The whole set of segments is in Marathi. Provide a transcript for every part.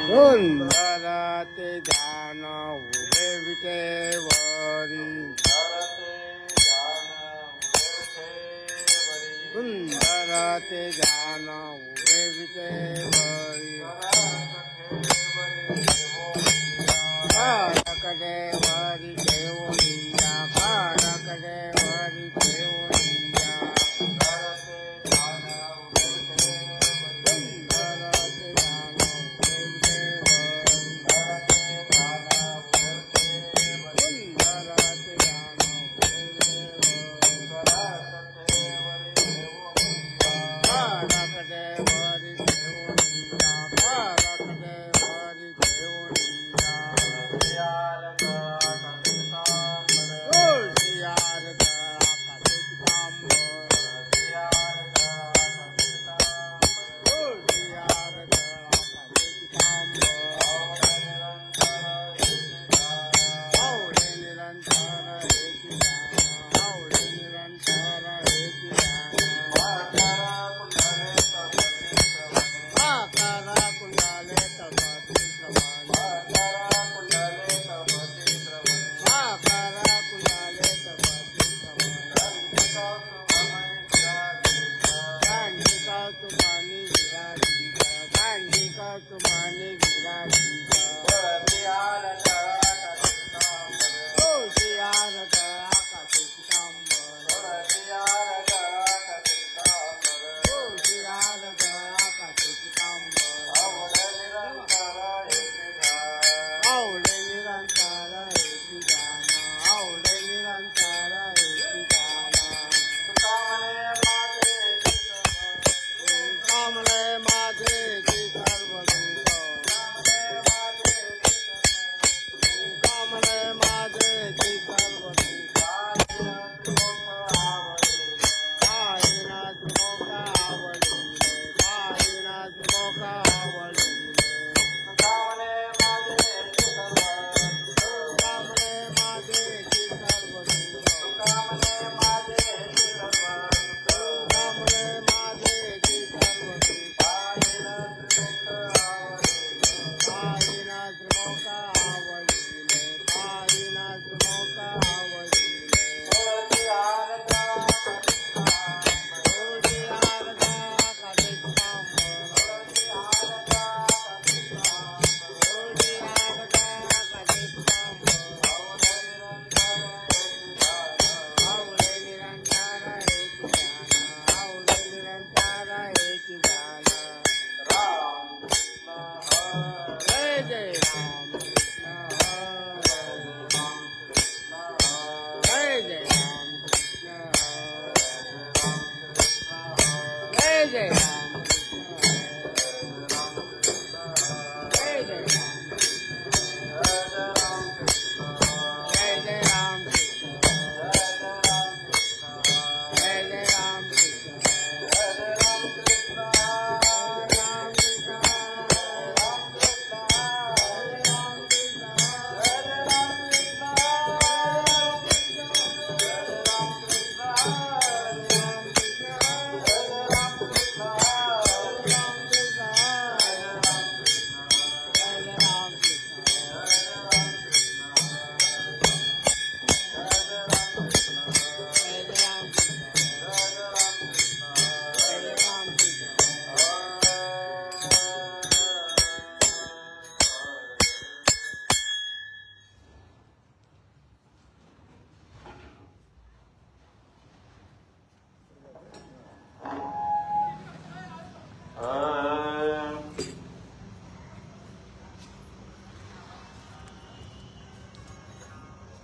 सुंदर ते ध्यान उभे विटेवरी सुंदर ते ध्यान उभे विटेवरी कडे वरी घेऊनिया कडे वरी घेऊनिया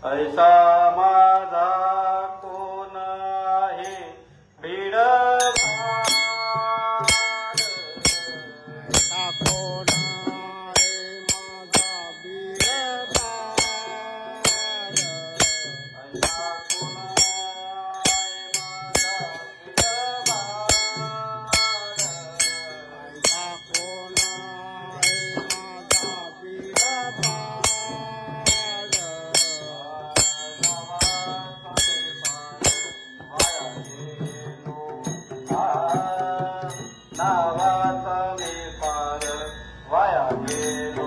ऐसा माझा कोण आहे बीड कोण आहे माझा बीड ऐसा कोण आहे माझा ऐसा कोण आहे माझा बीड नावाचा मी पार वाया गेलो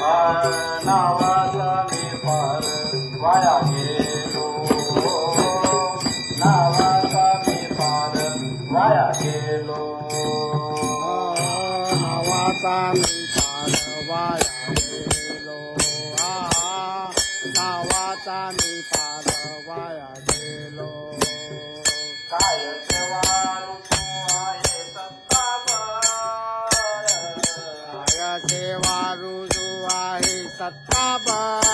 पार नावाचा मी पार वाया गेलो नावाचा मी पार वाया गेलो नावाचा मी पार वाया गेलो नावाचा मी पार वाया गेलो काय सेवा ऋतू आहे सत्तावर काय सेवा रुजू आहे सत्ताबर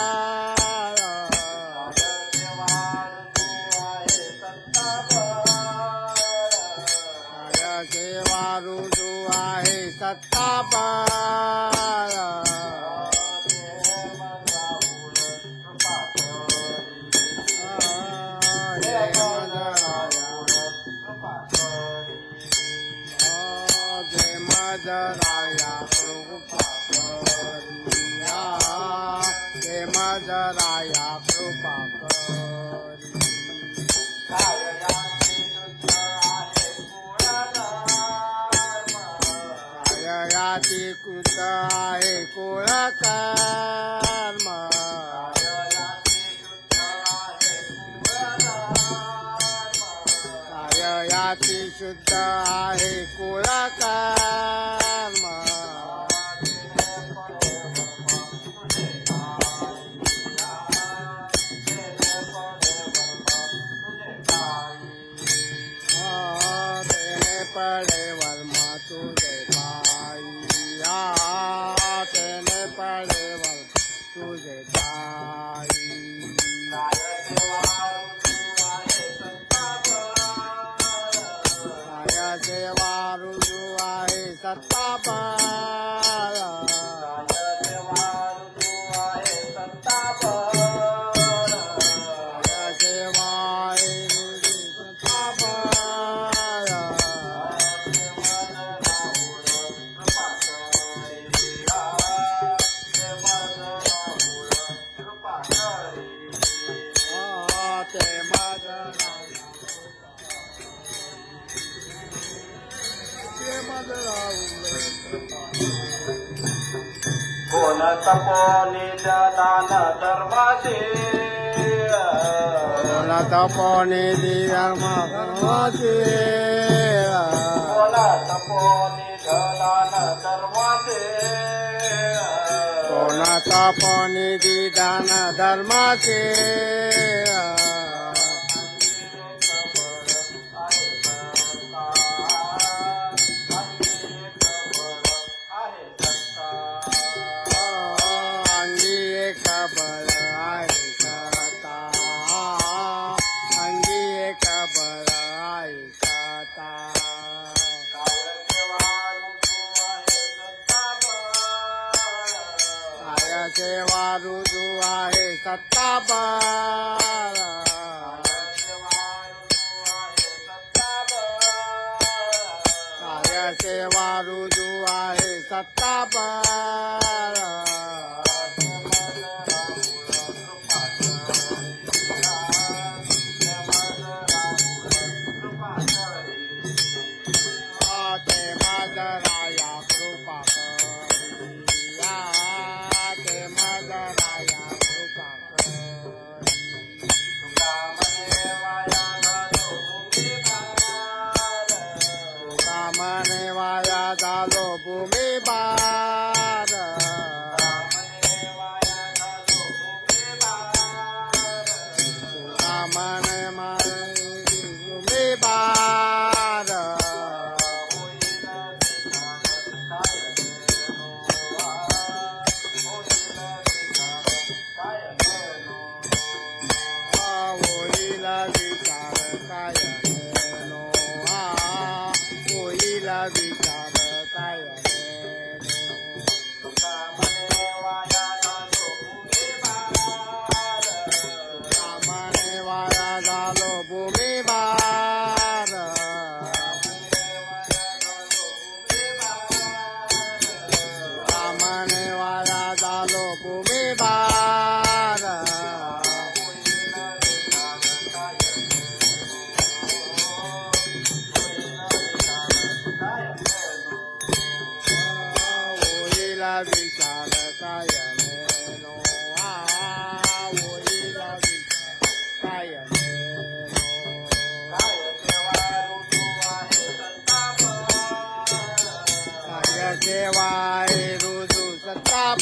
सेवा ऋतू आहे सत्तावर काय सेवा रुजू आहे सत्ताबर मजराया कृपा करिया हे मजराया कृपा करी काययाती कृत आहे कुळ कर्म काययाती शुद्ध आहे कुळ कर्म तेने पडे वर्म तुझे पाईया तेने पडे वर्म तुझे पाई काय सेवा रुजू आहे सत्ताबर काय सेवा आहे रुजू सत्ताबर ते कोण तपोनी दान धर्माचे तपोनी धर्माचे कोण तपोनी दान धर्माचे कोण तपोनी दान धर्माचे अंगी एक बळ आहे सता अंगी एक बळ आहे सता काय सेवा रुजू आहे सत्ताबर काय सेवा रुजू आहे सत्ताबर ते मजराया कृपा करिया ते मजराया कृपा करी मने वाया झालो भूमी बार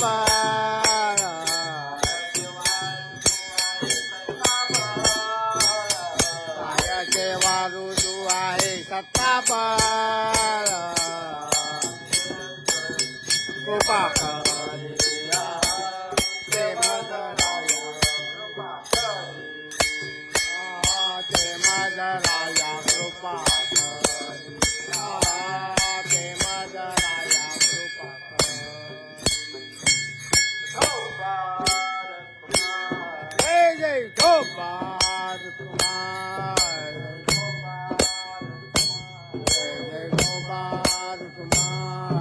पार कायाचे वारू तू आहे सत्ता पार कृपा करिया ते मदराया कृपा करिया ते मदराया कृपा करिया ते मदराया कृपा करिया जय जय गोपाल कुमार जय जय गोपाल कुमार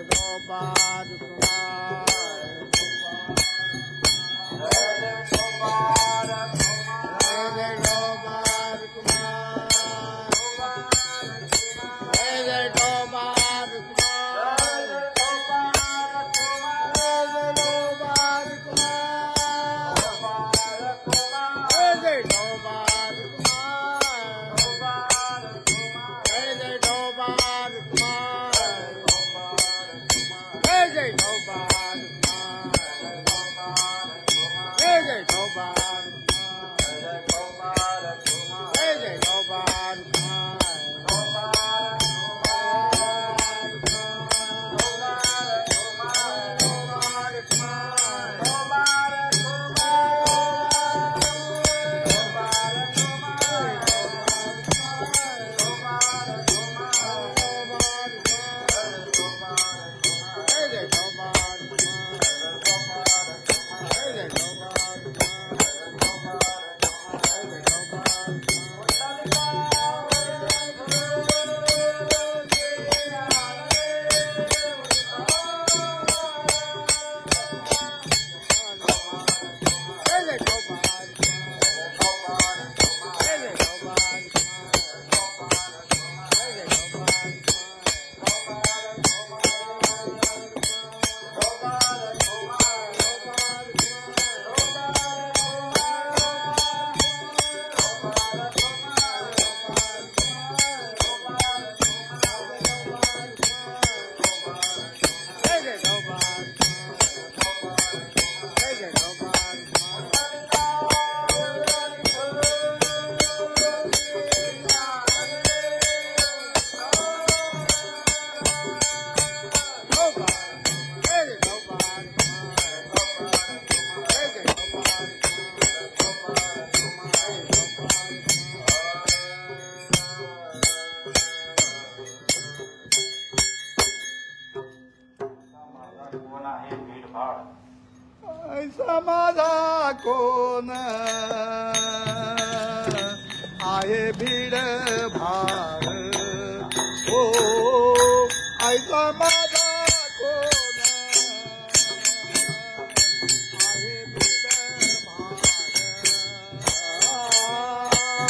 गोपाल कुमार गोपाल ऐसा माझा कोण आहे भीड भार हो ऐसा माझा कोण आहे भीड भार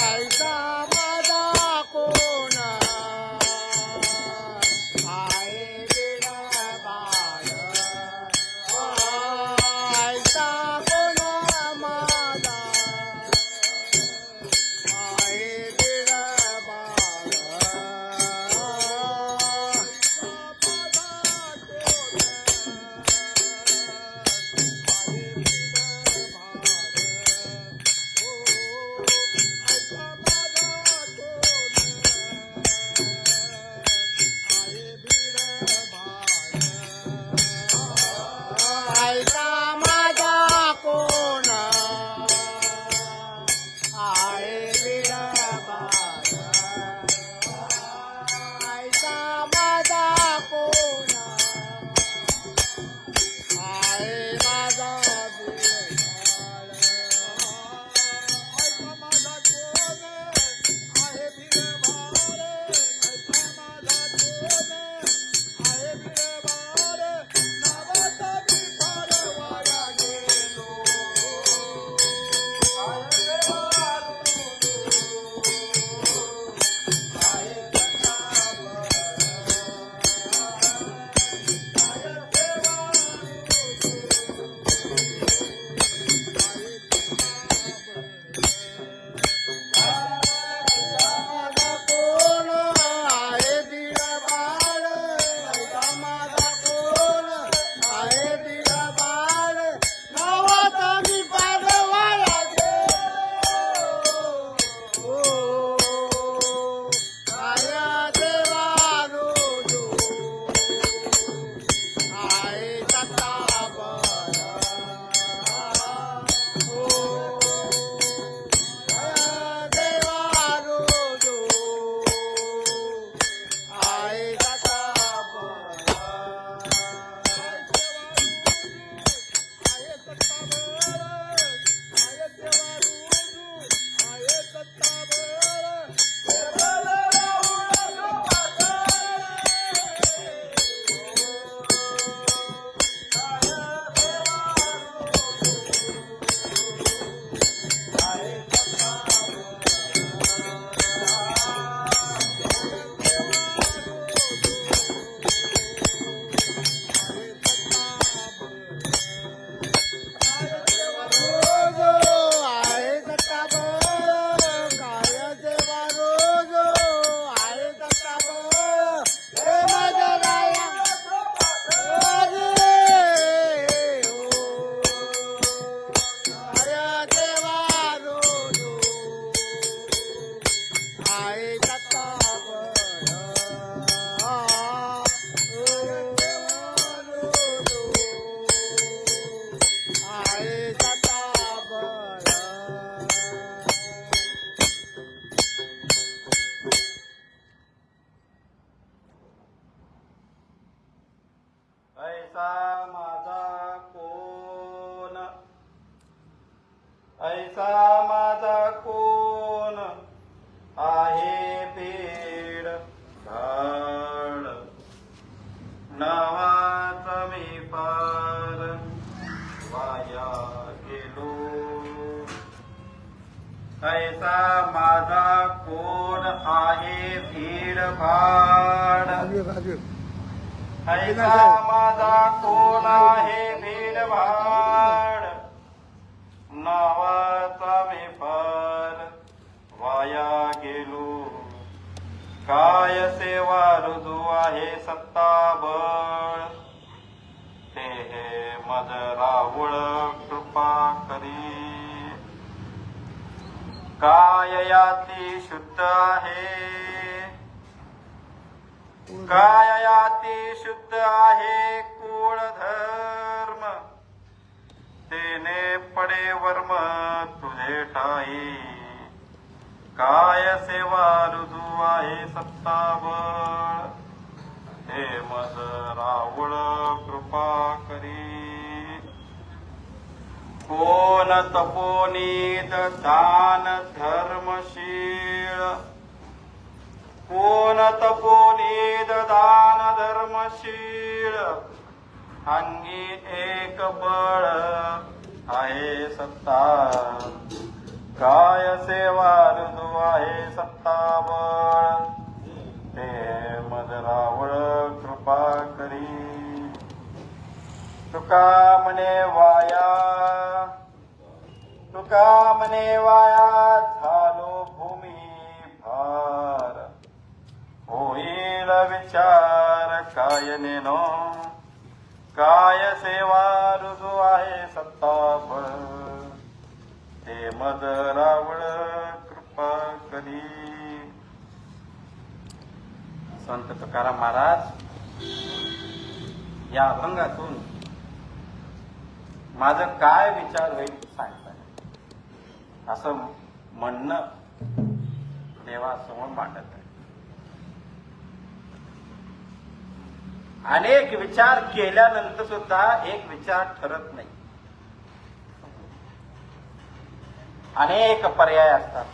ऐसा माझा कोण आहे भीड भार ऐसा कोण माझा आहे भीड भार ऐसा माझा कोण आहे पीड भाड नावाचा मी पार वाया गेलो ऐसा माझा कोण आहे भीड भाड ऐसा माझा कोण आहे भीड भाड नावाचा मी पार वाया गेलो काय सेवा रुजू आहे सत्ताबळ ते हे मज रावळ कृपा करी काय याती शुद्ध आहे काय याती शुद्ध आहे कुळ धर्म तेने पडे वर्म तुझे ठाई काय सेवा रुजू आहे सत्ताबळ हे मज रावळ कृपा करी कोण तपोनीत दान धर्मशीळ कोण तपोनीत दान धर्मशीळ अंगी एक बळ आहे सत्ता काय सेवा रुजू आहे सत्ताबळ ते मज रावळ कृपा करी तुका म्हणे वाया झालो भूमी भार होईल विचार काय नेनो काय सेवा रुजू आहे सत्ताबळ ते मज रावळ कृपा करी संत तुकाराम महाराज या अभंगातून माझं काय विचार होईल सांगताय असं म्हणणं देवासमोर मांडत आहे. अनेक विचार केल्यानंतर सुद्धा एक विचार ठरत नाही. अनेक पर्याय असतात,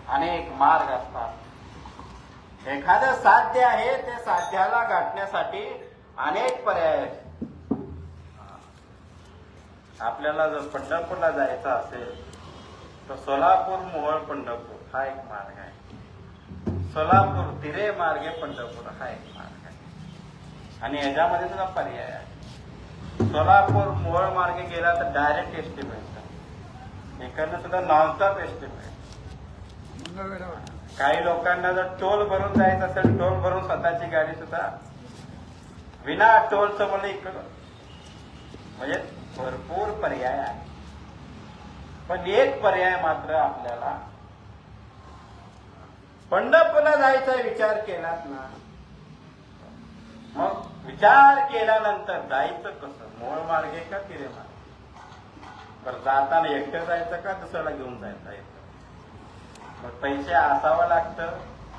अनेक मार्ग असतात. एखादं साध्य आहे ते साध्याला गाठण्यासाठी अनेक पर्याय आहेत. आपल्याला जर पंढरपूरला जायचं असेल तर सोलापूर मोहोळ पंढरपूर हा एक मार्ग आहे. सोलापूर तिरे मार्गे पंढरपूर हा एक मार्ग आहे. आणि याच्यामध्ये सुद्धा पर्याय आहे. सोलापूर मोहोळ मार्गे गेला तर डायरेक्ट एसटी मिळतं. इकडनं सुद्धा नॉनस्टॉप एसटी मिळते. काही लोकांना जर टोल भरून जायचं असेल, टोल भरून स्वतःची गाडी सुद्धा विना टोलचं मला इकडं म्हणजे भरपूर पर्याय आहे. पण एक पर्याय मात्र आपल्याला पंढरपूरला जायचा विचार केलात ना, मग विचार केल्यानंतर जायचं कसं, मोहोळ मार्गे का तिरे मार्गे. बरं जाताना एकटं जायचं का दुसऱ्याला घेऊन जायचं. मग पैसे असावं लागतं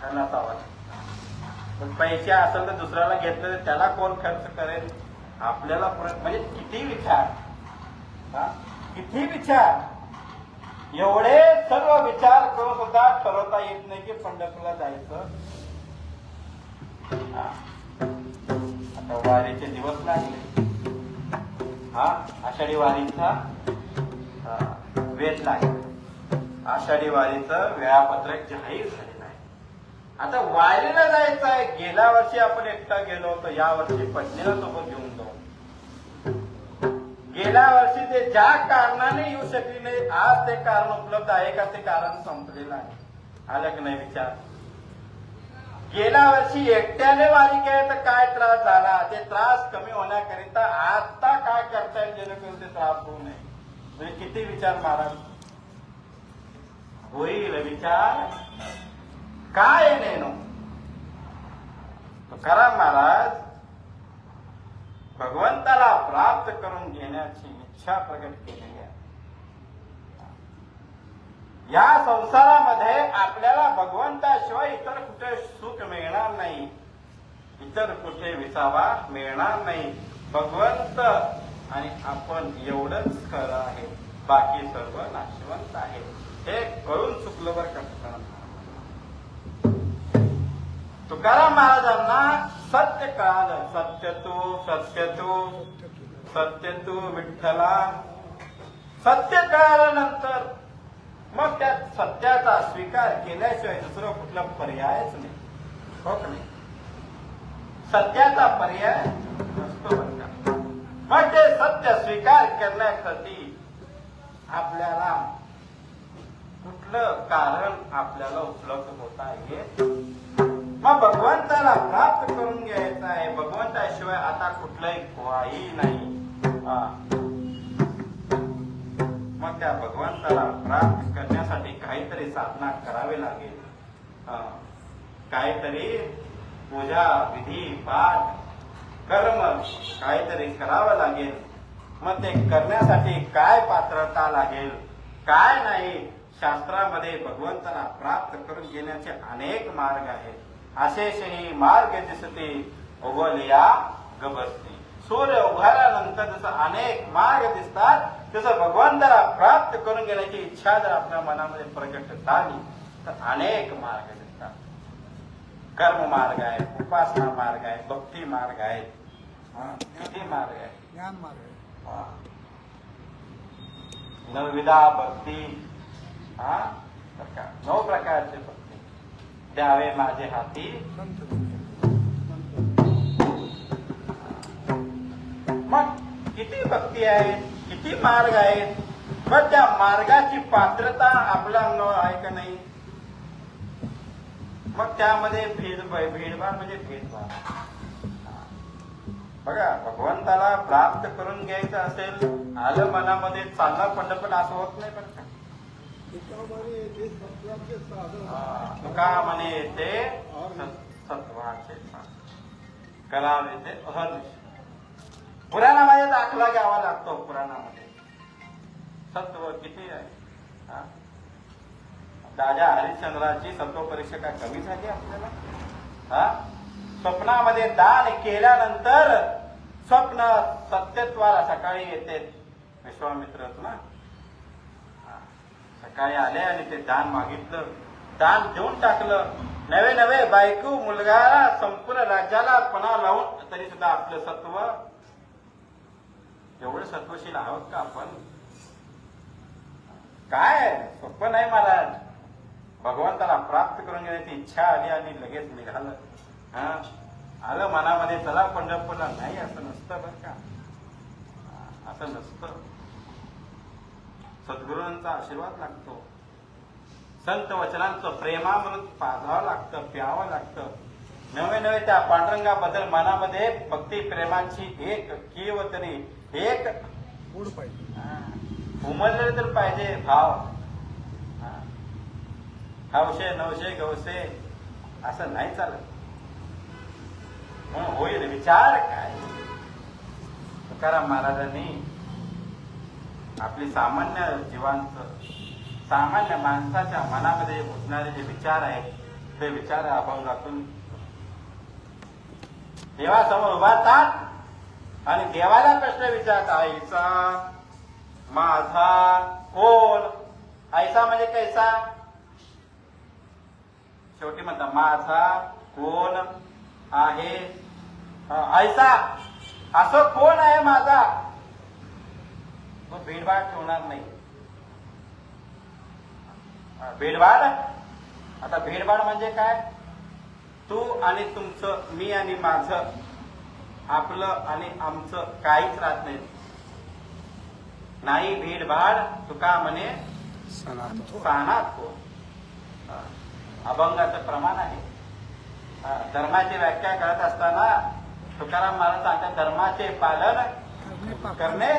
का नसावं लागतं. पण पैसे असेल तर दुसऱ्याला घेतलं तर त्याला कोण खर्च करेल. आपल्याला म्हणजे किती विचार, किती विचार, एवढे सर्व विचार करून सुद्धा ठरवता येत नाही की पंढरपूरला जायचं. आता वारीचे दिवस लागले. आषाढी वारीचा वेध लागला. आषाढी वारीचं वेळापत्रक जाहीर झालेलं आहे. आता वारीला जायचं आहे. गेल्या वर्षी आपण एकटा गेलो होतो, या वर्षी पत्नीला सोबत घेऊन जाऊ. गेल्या वर्षी ते ज्या कारणाने येऊ शकली नाही, आज ते कारण उपलब्ध आहे का ते कारण संपलेलं आहे. आलं की नाही विचार. गेल्या वर्षी एकट्याने वारी केली तर काय त्रास झाला, ते त्रास कमी होण्याकरिता आता काय करता येईल जेणेकरून ते त्रास होऊ नये. म्हणजे किती विचार महाराज होईल. विचार काय नेनो. तुकाराम महाराज भगवंताला प्राप्त करून घेण्याची इच्छा प्रकट केलेली आहे. या संसारामध्ये आपल्याला भगवंताशिवाय इतर कुठे सुख मिळणार नाही, इतर कुठे विसावा मिळणार नाही. भगवंत आणि आपण एवढंच खरं आहे. बाकी सर्व नाशवंत आहे. हे कळून चुकलं बरं का तुकाराम महाराजांना सत्य कळालं. सत्य तू विठ्ठला. सत्य कळाल्यानंतर मग त्या सत्याचा स्वीकार केल्याशिवाय दुसरं कुठला पर्यायच नाही. हो का नाही? सत्याचा पर्याय नसतो बरं का. मग ते सत्य स्वीकार करण्यासाठी आपल्याला कुठलं कारण आपल्याला उपलब्ध होता येत. मग भगवंताला प्राप्त करून घ्यायचं आहे. भगवंताशिवाय आता कुठलंही काही नाही. मग त्या भगवंताला प्राप्त करण्यासाठी काहीतरी साधना करावी लागेल. काहीतरी पूजा विधी पाठ कर्म काहीतरी करावं लागेल. मग ते करण्यासाठी काय पात्रता लागेल काय नाही. शास्त्रामध्ये भगवंताला प्राप्त करून घेण्याचे अनेक मार्ग आहेत. अशेषही मार्ग दिसते उगवल्या गबसते. सूर्य उभारल्यानंतर जसं अनेक मार्ग दिसतात तसं भगवंताला प्राप्त करून घेण्याची इच्छा जर आपल्या मनामध्ये प्रकट झाली तर अनेक मार्ग दिसतात. कर्म मार्ग आहे, उपासना मार्ग आहे, भक्ती मार्ग आहे, किती मार्ग आहे, ज्ञान मार्ग आहे. नवविधा भक्ती 9 प्रकारचे भक्ती द्यावे माझे हाती. मग किती भक्ती आहेत, किती मार्ग आहेत. मग त्या मार्गाची पात्रता आपल्या अंगावर आहे का नाही. मग त्यामध्ये भेदभाव म्हणजे भेदभाव. बघा भगवंताला प्राप्त करून घ्यायचं असेल आलं मनामध्ये चालणं पण असं होत नाही बरं का. तुका म्हणे ते सत्वाचे करावे ते अहर्निश. पुराणामध्ये दाखला घ्यावा लागतो. पुराणामध्ये सत्व किती आहे. राजा हरिश्चंद्राची सत्व परीक्षा काय कमी झाली आपल्याला. स्वप्नामध्ये दान केल्यानंतर स्वप्न सत्यत्वाला सकाळी येते. विश्वामित्र ना सकाळी आले आणि ते दान मागितलं. दान देऊन टाकलं. नवे नवे बायको मुलगा संपूर्ण राज्याला पणा लावून तरी सुद्धा आपलं सत्व एवढं सत्वशील आहोत का आपण. काय सोपं नाही महाराज. भगवंताला प्राप्त करून घेण्याची इच्छा आली आणि लगेच निघालं. आलं मनामध्ये चला पंढरपूरला नाही असं नसतं बरं का. असं नसतं. सद्गुरूंचा आशीर्वाद लागतो. संत वचनांचं प्रेमामृत पाजावं लागतं, प्यावं लागतं. नवे नवे त्या पांडुरंगाबद्दल मनामध्ये भक्ती प्रेमाची एक कीव तरी एक गोड पाहिजे. उमलले तर पाहिजे भाव. हवशे नवशे गवसे असं नाही चालत. म्हणून होईल विचार काय. तुकाराम महाराजांनी आपली सामान्य जीवांचं सामान्य माणसाच्या मनामध्ये घुसणारे जे विचार आहेत ते विचार अभंगातून देवासमोर उभारतात आणि देवाला प्रश्न विचारतात. आईचा माझा कोण. आईचा म्हणजे कैसा. शेवटी म्हणतात माझा कोण आहे. ऐसा असं कोण आहे माझा. मग भेदभाव ठेवणार नाही. भेदभाव आता भेदभाव म्हणजे काय. तू आणि तुमचं, मी आणि माझं, आपलं आणि आमचं काहीच राहत नाही भेदभाव. तुका म्हणे सानात हो. अभंगाचं प्रमाण आहे. धर्माची व्याख्या करत असताना तुकाराम महाराज सांगतात धर्माचे पालन करणे.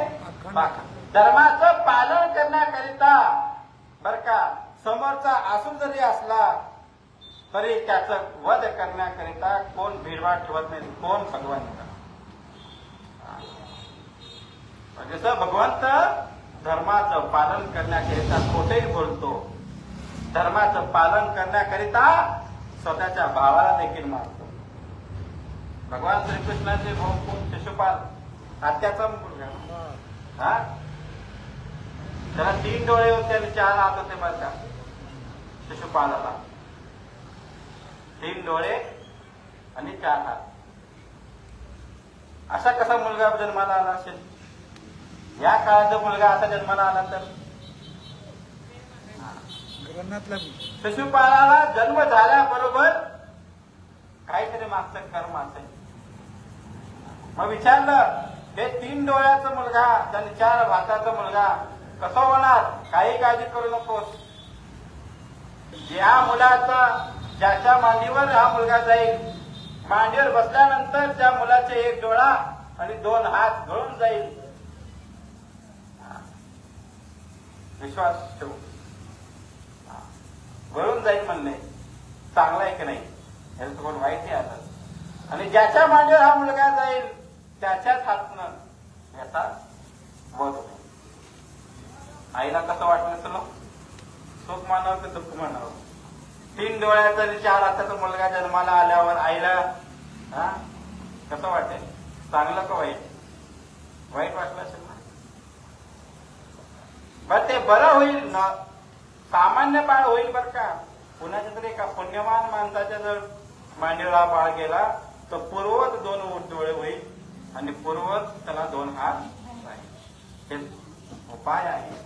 धर्माचं पालन करण्याकरिता बर का समोरचा असून जरी असला तरी त्याचं वध करण्याकरिता कोण भेदभाव ठेवत नाही. कोण भगवंत. जसं भगवंत धर्माचं पालन करण्याकरिता खोटेही बोलतो. धर्माचं पालन करण्याकरिता स्वतःच्या भावाला देखील मारतो. भगवान श्रीकृष्णाचे भाऊ कोण. शिशुपाल आत्याचा मुलगा. त्याला 3 डोळे होते आणि 4 हात होते बरं का शिशुपालाला. 3 डोळे आणि 4 हात. असा कसा मुलगा जन्माला आला असेल? या काळात जर मुलगा असा जन्माला आला तर शिशुपालाला जन्म झाल्याबरोबर काहीतरी मागचं कर्म असेल. मग विचारलं ते 3 डोळ्याचा मुलगा आणि 4 हाताचा मुलगा कसं होणार? काही काळजी करू नकोस. ज्या मुलाचा ज्याच्या मांडीवर हा मुलगा जाईल, मांडीवर बसल्यानंतर त्या मुलाचे 1 डोळा आणि 2 हात गळून जाईल. विश्वास ठेवू. गळून जाईल म्हणणे चांगलं आहे की नाही? याचं कोण वाईट नाही आता. आणि ज्याच्या मांडीवर हा मुलगा जाईल त्याच्याच हातनं याचा वध होईल. आईला कसं वाटलं? चलो सुख मानावं की दुःख मानावं? 3 डोळ्याचा आणि 4 हाताचा मुलगा जन्माला आल्यावर आईला कसं वाटेल? चांगलं का वाईट? वाईट वाटलं असेल ना. बर ते बरं होईल ना, सामान्य बाळ होईल बर का. कुणाच्या तरी एका पुण्यवान माणसाच्या जर मांडीवर हा बाळ गेला तर पूर्वत 2 डोळे होईल आणि पूर्वत त्याला 2 हात राहील. हे उपाय आहे.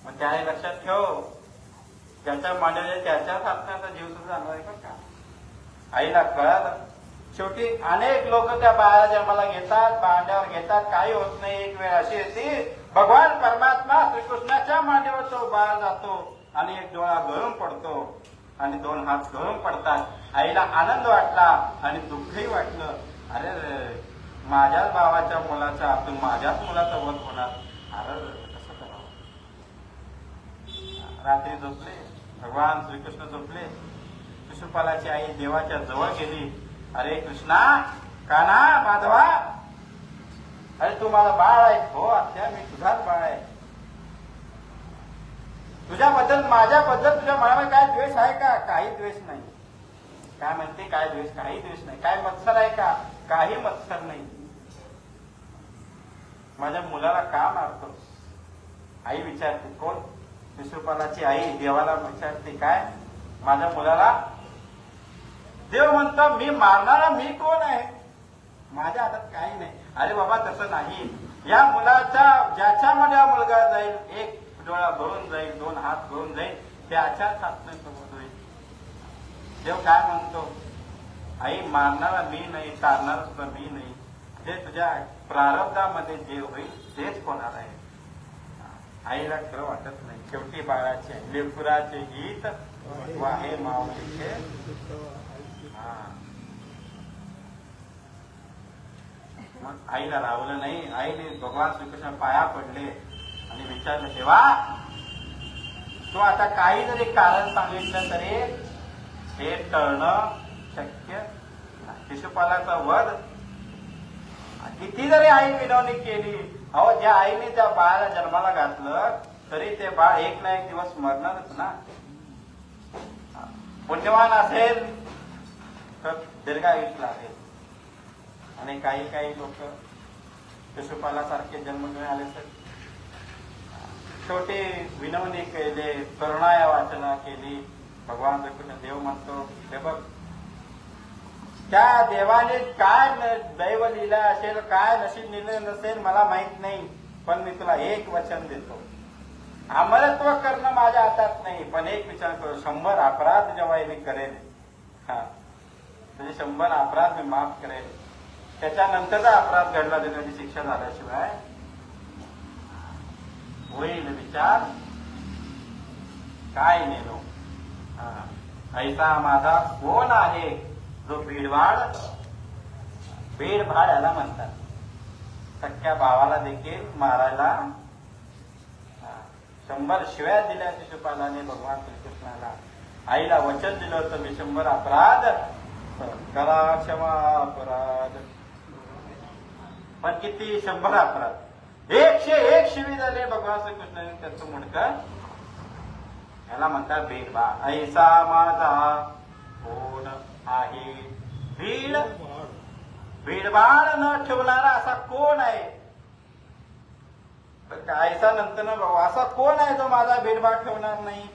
मग त्याही लक्षात ठेव, ज्याच्या मांडीवर त्याच्याच हातचा जीव सुद्धा जाणार आहे का? आईला कळालं. शेवटी अनेक लोक त्या बाळाला जन्माला घेतात, मांड्यावर घेतात, काही होत नाही. एक वेळ अशी येते भगवान परमात्मा श्रीकृष्णाच्या मांडीवर तो बाळ जातो आणि 1 डोळा गळून पडतो आणि 2 हात गळून पडतात. आईला आनंद वाटला आणि दुःखही वाटलं. अरे माझ्याच भावाच्या मुलाच्या हातून माझ्याच मुलाचा वध होणार. अरे कसं करावं? रात्री झोपले, भगवान श्रीकृष्ण झोपले. शिशुपालाची आई देवाच्या जवळ गेली. अरे कृष्णा, कान्हा, माधवा, अरे तू माझा बाळ आहे. हो आत्या, मी तुझाच बाळ आहे. तुझ्याबद्दल माझ्याबद्दल तुझ्या मनामध्ये काय द्वेष आहे का? काही द्वेष नाही. काय म्हणते? काय द्वेष? काही द्वेष नाही. काय मत्सर आहे का? काही मत्सर नाही. माझ्या मुलाला का मारतोस? आई विचारते. कोण? शिशुपालाची आई देवाला विचारते. काय माझ्या मुलाला? देव म्हणतो मी मारणारा मी कोण आहे? माझ्या हातात काही नाही. अरे बाबा तसं नाही. या मुलाच्या ज्याच्यामध्ये हा मुलगा जाईल, 1 डोळा गळून जाईल, 2 हात गळून जाईल, त्याच्याच हातनं सोबत होईल. देव काय म्हणतो? आई मारणारा मी नाही, तारणारा सुद्धा मी नाही. जे तुझ्या प्रारब्धामध्ये जे होईल तेच होणार आहे. आईला खरं वाटत नाही. शेवटी बाळाचे लेकराचे गीत वाहे माऊलीचे. मग आईला रावलं नाही. आईने भगवान श्रीकृष्ण पाया पडले आणि विचारलं, देवा तू आता काही जरी कारण सांगितलं तरी हे टळणं शक्य नाही. शिशुपालाचा वध किती जरी आई विनवणी केली, अहो ज्या आईने त्या बाळाला जन्माला घातलं तरी ते बाळ 1 ना 1 दिवस मरणारच ना. पुण्यवान असेल तर दीर्घायुष्य लागेल. आणि काही काही लोक शिशुपालासारखे जन्म मिळाले तर शेवटी विनवणी केली, करुणाया वाचना केली. भगवान श्रीकृष्ण देव म्हणतो, हे बघ त्या देवाने काय दैव लिहिलं असेल, काय नशीब लिहिलं नसेल मला माहित नाही, पण मी तुला एक वचन देतो. अमरत्व करणं माझ्या हातात नाही, पण एक विचार करू, 100 अपराध जेव्हा मी करेल, म्हणजे 100 अपराध मी माफ करेल, त्याच्यानंतरचा अपराध घडला तर त्याची शिक्षा झाल्याशिवाय होईल विचार काय नेलो. ऐसा माझा कोण आहे जो भीडभाड याला म्हणतात. सख्या भावाला देखील मारायला 100 शिव्या दिल्या शिशुपालाने भगवान श्रीकृष्णाला. आईला वचन दिलं होतं मी 100 अपराध करा, क्षमा अपराध. पण किती 100 अपराध, 101 शिवी झाले भगवान श्रीकृष्णाने त्याचं मुंडकं. याला म्हणतात भेदभाव. ऐसा माझा कोण आहे भीडभाड न ठेवणारा असा कोण आहे. तर कायसा नंतर ना भाऊ असा कोण आहे जो माझा भेदभाव ठेवणार नाही?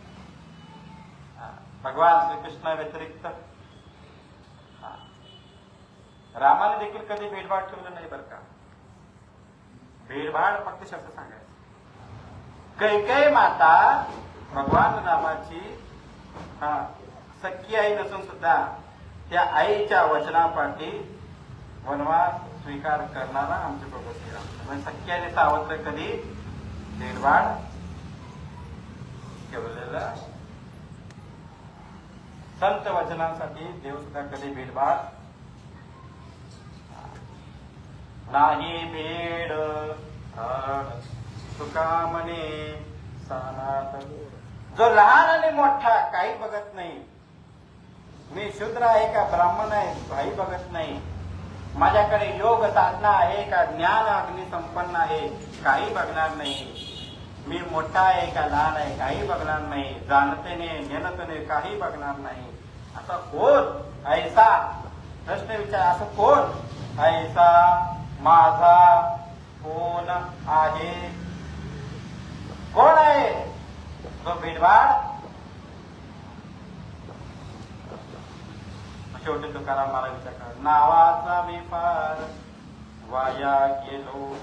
भगवान श्रीकृष्णा व्यतिरिक्त रामाने देखील कधी भेदभाव ठेवलं नाही बरं का. भेदभाव फक्त शब्द सांगायचा. कैकेयी माता भगवान रामाची सख्खी आई नसून सुद्धा त्या आईच्या वचनापाठी वनवास स्वीकार करणारा आमचे प्रभू श्रीराम. म्हणजे सख्खी आणि सावत्र कधी भेदभाव ठेवलेला. संत वचनांसाठी देव सुद्धा कधी भेदभाव नाही. भेड तुका म्हणे सानात. जो लहान आणि मोठा काही बघत नाही. मी शूद्र आहे का ब्राह्मण आहे काही बघत नाही. माझ्याकडे योग साधना आहे का ज्ञान अग्नी संपन्न आहे काही बघणार नाही. मी मोठा आहे का लहान आहे काही बघणार नाही. जाणतेने नेनतेने काही बघणार नाही. असा कोण ऐसा प्रश्न विचार. असं कोण ऐसा माझा कोण आहे? कोण आहे तो भेदभाव? शेवटी तुकाराम मला विचार करा. नावाचा मी फार वाया गेलो.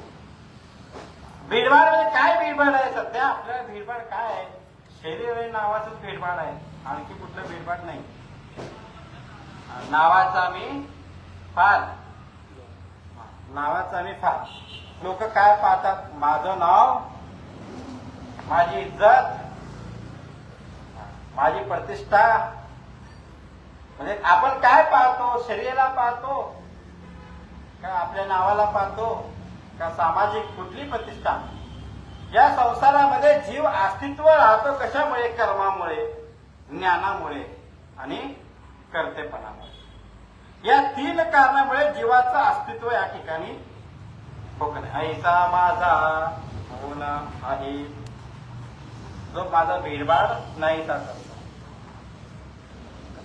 भेदभाव म्हणजे काय भेदभाव आहे? सध्या आपल्याला भेदभाव काय आहे? शरीर नावाचंच भेदभाव आहे. आणखी कुठलं भेदभाव नाही. नावाचा मी फार. नावाचा मी फार. लोक काय पाहतात? माझं नाव, माझी इज्जत, माझी प्रतिष्ठा. म्हणजे आपण काय पाहतो? शरीराला पाहतो का आपल्या नावाला पाहतो का सामाजिक कुठली प्रतिष्ठा? या संसारामध्ये जीव अस्तित्व राहतो कशामुळे? कर्मामुळे, ज्ञानामुळे आणि कर्तेपणामुळे. या 3 कारणामुळे जीवाचं अस्तित्व या ठिकाणी ठोकणे. ऐसा माझा कोण आहे जो माझा भेदभाव नाहीसा करतो.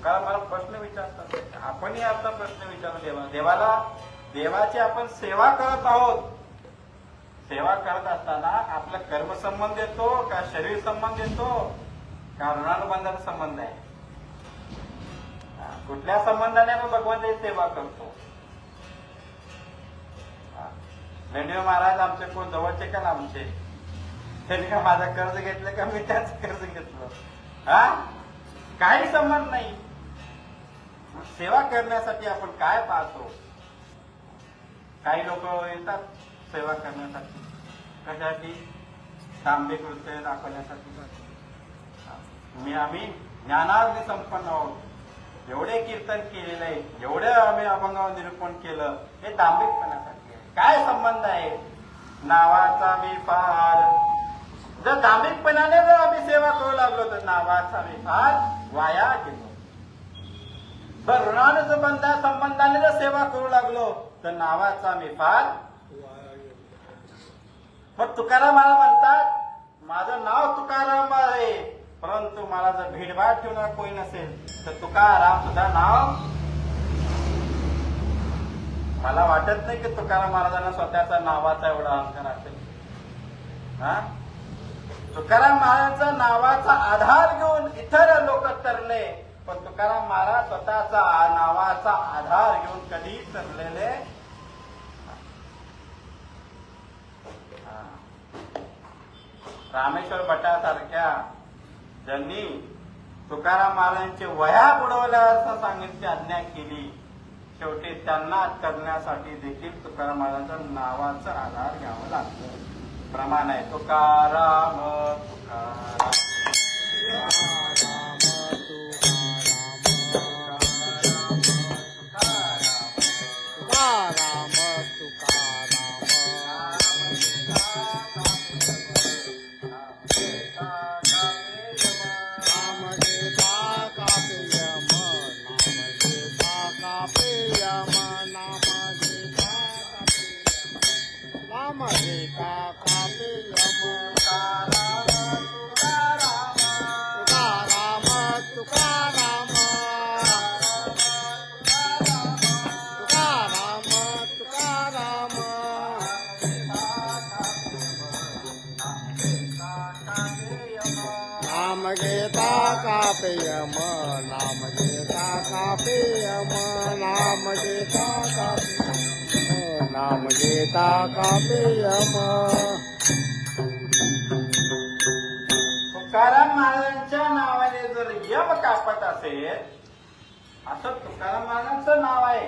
कारण मला प्रश्न विचारतात. आपणही आपला प्रश्न विचारू देवाला. देवाची आपण सेवा करत आहोत. सेवा करत असताना आपला कर्म संबंध येतो का शरीर संबंध येतो का ऋणानुबंधाचा संबंध आहे? कुठल्या संबंधाने आपण भगवंताची सेवा करतो? लेंडवे महाराज आमचे कोण जवळचे का लांबचे? त्यांनी का माझं कर्ज घेतलं का मी त्याच कर्ज घेतलं? काही संबंध नाही. सेवा करण्यासाठी आपण काय पाहतो? काही लोक येतात सेवा करण्यासाठी. कशासाठी? तांबे कृत्य दाखवण्यासाठी. आम्ही ज्ञानाग्नी संपन्न आहोत. एवढे कीर्तन केलेलं आहे, एवढे आम्ही अभंग निरूपण केलं, हे दांभिकपणासाठी आहे. काय संबंध आहे? नावाचा मी फार. जर दांभिकपणाने जर आम्ही सेवा करू लागलो तर नावाचा मी फार वाया गेलो. बर संबंधाने जर सेवा करू लागलो तर नावाचा मी फार. मग तुकाराम मला म्हणतात माझं नाव तुकाराम आहे, परंतु मला जर भेदभाव ठेवणार कोणी नसेल तर तुकाराम सुद्धा नाव. मला वाटत नाही की तुकाराम महाराजांना स्वतःचा नावाचा एवढा अहंकार असेल. तुकाराम महाराजांचा नावाचा आधार घेऊन इतर लोक तरले, पण तुकाराम महाराज स्वतःचा नावाचा आधार घेऊन कधी तरलेले. रामेश्वर भटासारख्या ज्यांनी तुकाराम महाराजांची वह्या बुडवल्यावर सांगितली आज्ञा केली, शेवटी त्यांना करण्यासाठी देखील तुकाराम महाराजांच्या नावाचा आधार घ्यावा लागतो. प्रमाण आहे तुकाराम तुकाराम Mama, नाम घेता कापेयम नाम घेता कापेयम नाम घेता कापेयम नाम घेता कापेयम. तुकाराम महाराजांच्या नावाने जर यम कापत असेल, असं तुकाराम महाराजांचं नाव आहे.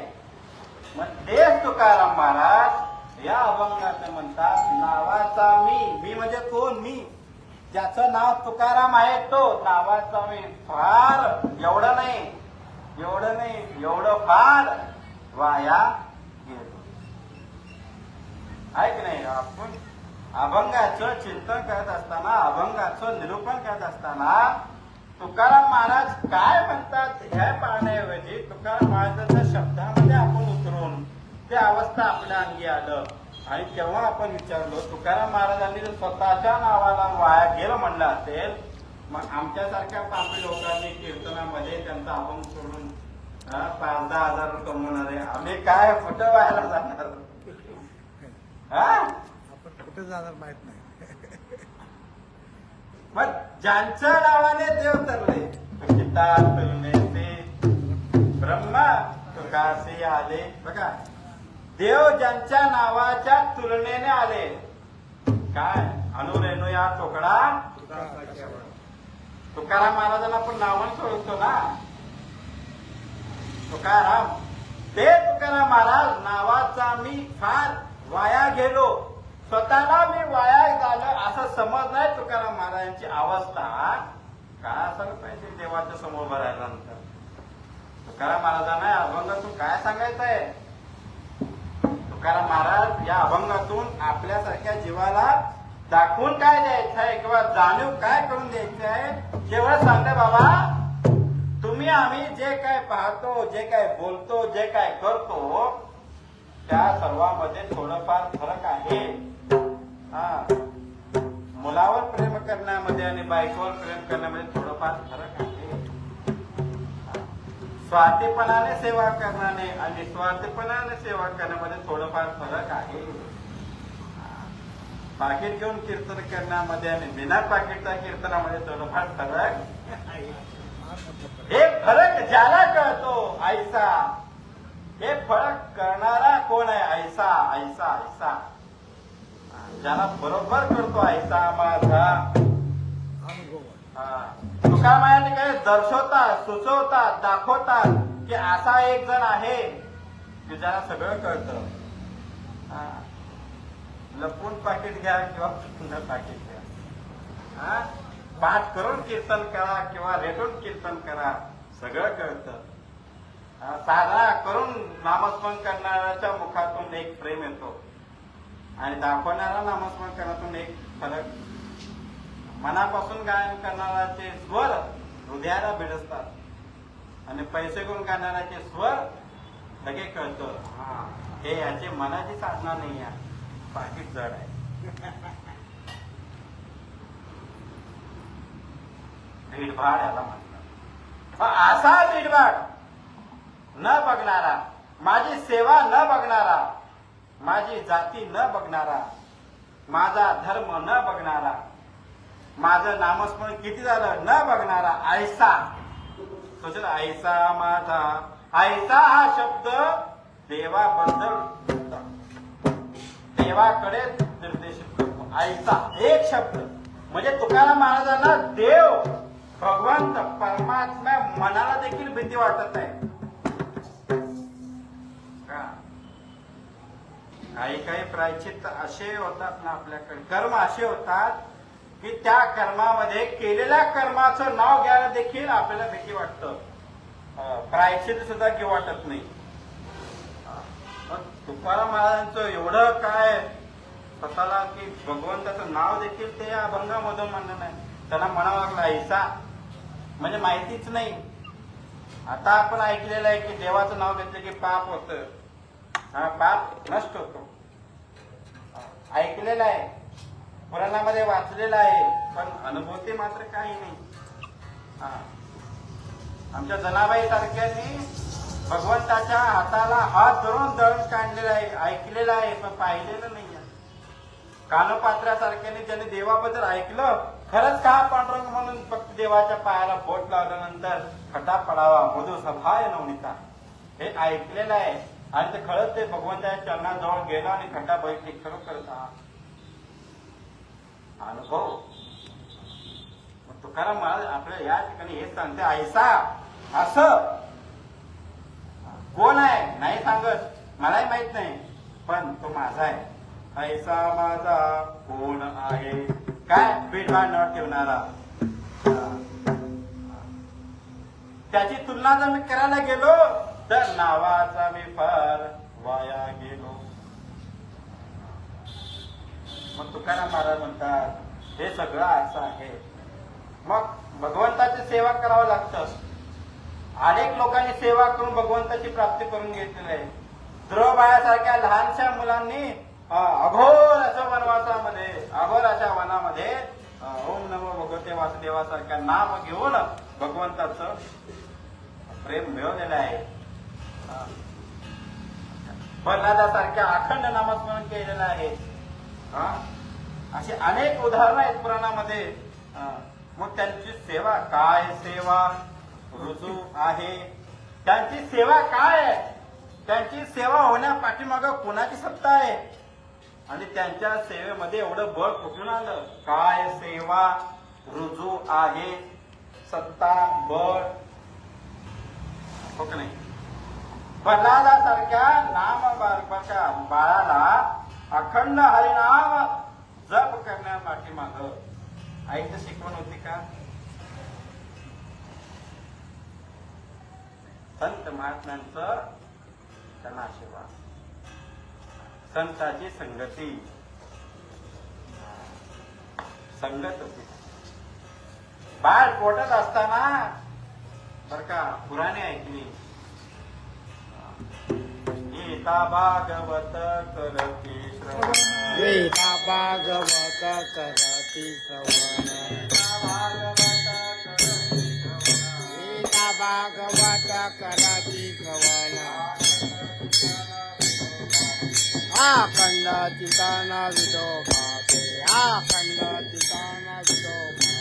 मग तेच तुकाराम महाराज या अभंगात म्हणतात, नावाचा मी म्हणजे कोण? मी ज्याचं नाव तुकाराम आहे तो नावाचा मी फार एवढं नाही एवढं फार वाया गेलो. आहे की नाही? आपण अभंगाचं चिंतन करत असताना, अभंगाचं निरूपण करत असताना तुकाराम महाराज काय म्हणतात ह्या पाहण्याऐवजी तुकाराम महाराजांच्या शब्दामध्ये आपण उतरून ते अवस्था आपल्या अंगी आलं. आणि तेव्हा आपण विचारलो, तुकाराम महाराजांनी जर स्वतःच्या नावाला वाया गेलं म्हणलं असेल, मग आमच्यासारख्या पापी लोकांनी कीर्तनामध्ये त्यांचा अभंग सोडून 5-10 हजार कमवणारे आम्ही काय कुठं व्हायला जाणार? आपण कुठे जाणार माहित नाही. मग ज्यांच्या नावाने देव तरले, पिता तुलनेचे ब्रह्मा तुकासे आले. बघा, देव ज्यांच्या नावाच्या तुलनेने आले, काय अनुरेणू या तोकडा तुकाराम महाराजांना आपण नावाने ओळखतो ना, तुकाराम. ते तुकाराम महाराज नावाचा मी फार वाया गेलो, स्वतःला मी वाया झालं असं समज नाही. तुकाराम महाराजांची अवस्था काय असायला पाहिजे देवाच्या समोर भरायल्यानंतर? तुकाराम महाराजांना अभंगातून काय सांगायचं आहे? तुकाराम महाराज या अभंगातून आपल्यासारख्या जीवाला दाखवून काय द्यायचं आहे किंवा जाणीव काय करून द्यायची आहे? केवळ सांगते, बाबा तुम्ही आम्ही जे काय पाहतो, जे काय बोलतो, जे काय करतो त्या सर्वांमध्ये थोडंफार फरक आहे. मुलावर प्रेम करण्यामध्ये आणि बायकोवर प्रेम करण्यामध्ये थोडंफार फरक आहे. स्वार्थीपणाने सेवा करण्याने आणि निस्वार्थीपणाने सेवा करण्यामध्ये थोडंफार फरक आहे. पाकिट घेऊन कीर्तन करण्यामध्ये आणि बिना पाकिटच्या कीर्तनामध्ये थोडंफार फरक आहे. हे फरक ज्याला कळतो ऐसा, हे फरक करणारा कोण आहे? ऐसा ऐसा ऐसा, ज्याला बरोबर करतो ऐसा माझा अनुभव. तुकाराम महाराज काय दर्शवतात, सुचवतात, दाखवतात की असा एक जण आहे की ज्याला सगळं कळतं. लपून पाकिट घ्या किंवा पुन्हा पाकिट घ्या, पाठ करून कीर्तन करा किंवा रेटून कीर्तन करा, सगळं कळतं. साधना करून नामस्मरण करणाऱ्याच्या मुखातून एक प्रेम येतो आणि दाखवणारा नामस्मरण करण्यातून एक फरक. मनापासून गायन करणाऱ्याचे स्वर हृदयाला भिडसतात आणि पैसे करून गाणाऱ्याचे स्वर लगे कळतं, हे याची मनाची साधना नाही आहे, पाकिट जड आहे. भीडभाड याला म्हणतात. असा भीडभाड न बघणारा, माझी सेवा न बघणारा, माझी जाती न बघणारा, माझा धर्म न बघणारा, माझं नामस्मरण किती झालं न बघणारा, ऐसा. सोचल ऐसा माझा, ऐसा हा शब्द देवाबद्दल, देवाकडे निर्देशित करतो. ऐसा एक शब्द म्हणजे तुकाराम महाराजांना देव, भगवंत, परमात्मा मनाला देखील भीती वाटत आहे. काही प्रायश्चित्त असे होतात ना आपल्याकडे, कर्म असे होतात की त्या कर्मामध्ये केलेल्या कर्माचं नाव घ्यायला देखील आपल्याला भीती वाटतं, प्रायश्चित्त सुद्धा घेऊ वाटत नाही. तुकाराम महाराजांचं एवढं काय स्वतःला की भगवंताचं नाव देखील ते अभंगामधून म्हणणं नाही. त्यांना म्हणावं लागलं ऐसा म्हणजे माहितीच नाही. आता आपण ऐकलेलं आहे की देवाचं नाव घेतलं की पाप होतं, पाप नष्ट होतो, ऐकलेलं आहे, पुराणामध्ये वाचलेलं आहे, पण अनुभूती मात्र काही नाही. आमच्या जनाबाई सारख्यांनी भगवंताच्या हाताला हात धरून दळण काढलेलं आहे, ऐकलेलं आहे, पण पाहिलेलं नाही. कानपात्रासारख्याने ज्यांनी देवाबद्दल ऐकलं खरंच का पांडुरंग म्हणून फक्त देवाच्या पायाला बोट लावल्यानंतर खटा पडावा मधु सभाय नवनीता हे ऐकलेलं आहे आणि ते खरंच ते भगवंताच्या चरणाजवळ गेला आणि खड्डा बघितली खरोखरच हा अनुभव. मग तुकाराम महाराज आपल्या या ठिकाणी हे सांगते ऐसा असं कोण आहे नाही सांगत मलाही माहित नाही पण तो माझा आहे. ऐसा माझा कोण आहे काय पीठभार न ठेवणारा. त्याची तुलना जर मी करायला गेलो तर नावाचा मी फार वाया गेलो. मग तुकाराम महाराज म्हणतात हे सगळं असं आहे. मग भगवंताची सेवा करावं लागतं. अनेक लोकांनी सेवा करून भगवंताची प्राप्ती करून घेतलेली आहे. ध्रुवबाळासारख्या लहानशा मुलांनी अघोर अशा वनवासामध्ये अघोर अशा वनामध्ये ओम नमो भगवते वासुदेवासारख्या नाम घेऊन भगवंताचं प्रेम मिळवलेलं आहे. प्रल्हादासारख्या अखंड नामस्मरण केलेलं आहे. अशी अनेक उदाहरणं आहेत पुराणामध्ये. मग त्यांची सेवा काय सेवा रुजू आहे. त्यांची सेवा काय आहे. त्यांची सेवा होण्या पाठीमागं कोणाची सत्ता आहे आणि त्यांच्या सेवेमध्ये एवढं बळ कुठून आलं. काय सेवा रुजू आहे सत्ता बळ हो का नाही. प्रल्हादासारख्या नाम बाळाला अखंड हरिनाम जप करण्या पाठीमाग आईची शिकवण होती का. संत महात्म्यांचं त्यांना आशीर्वाद संताची संगती संगत होती. बाळ पोटात असताना बर का पुराणे ऐकली. गीता भागवत करती श्रवण गीता भागवत करती श्रवण गीता भागवत करती श्रवण अखंड चिंतन विदोभाते अखंड चिंतन विदोभाते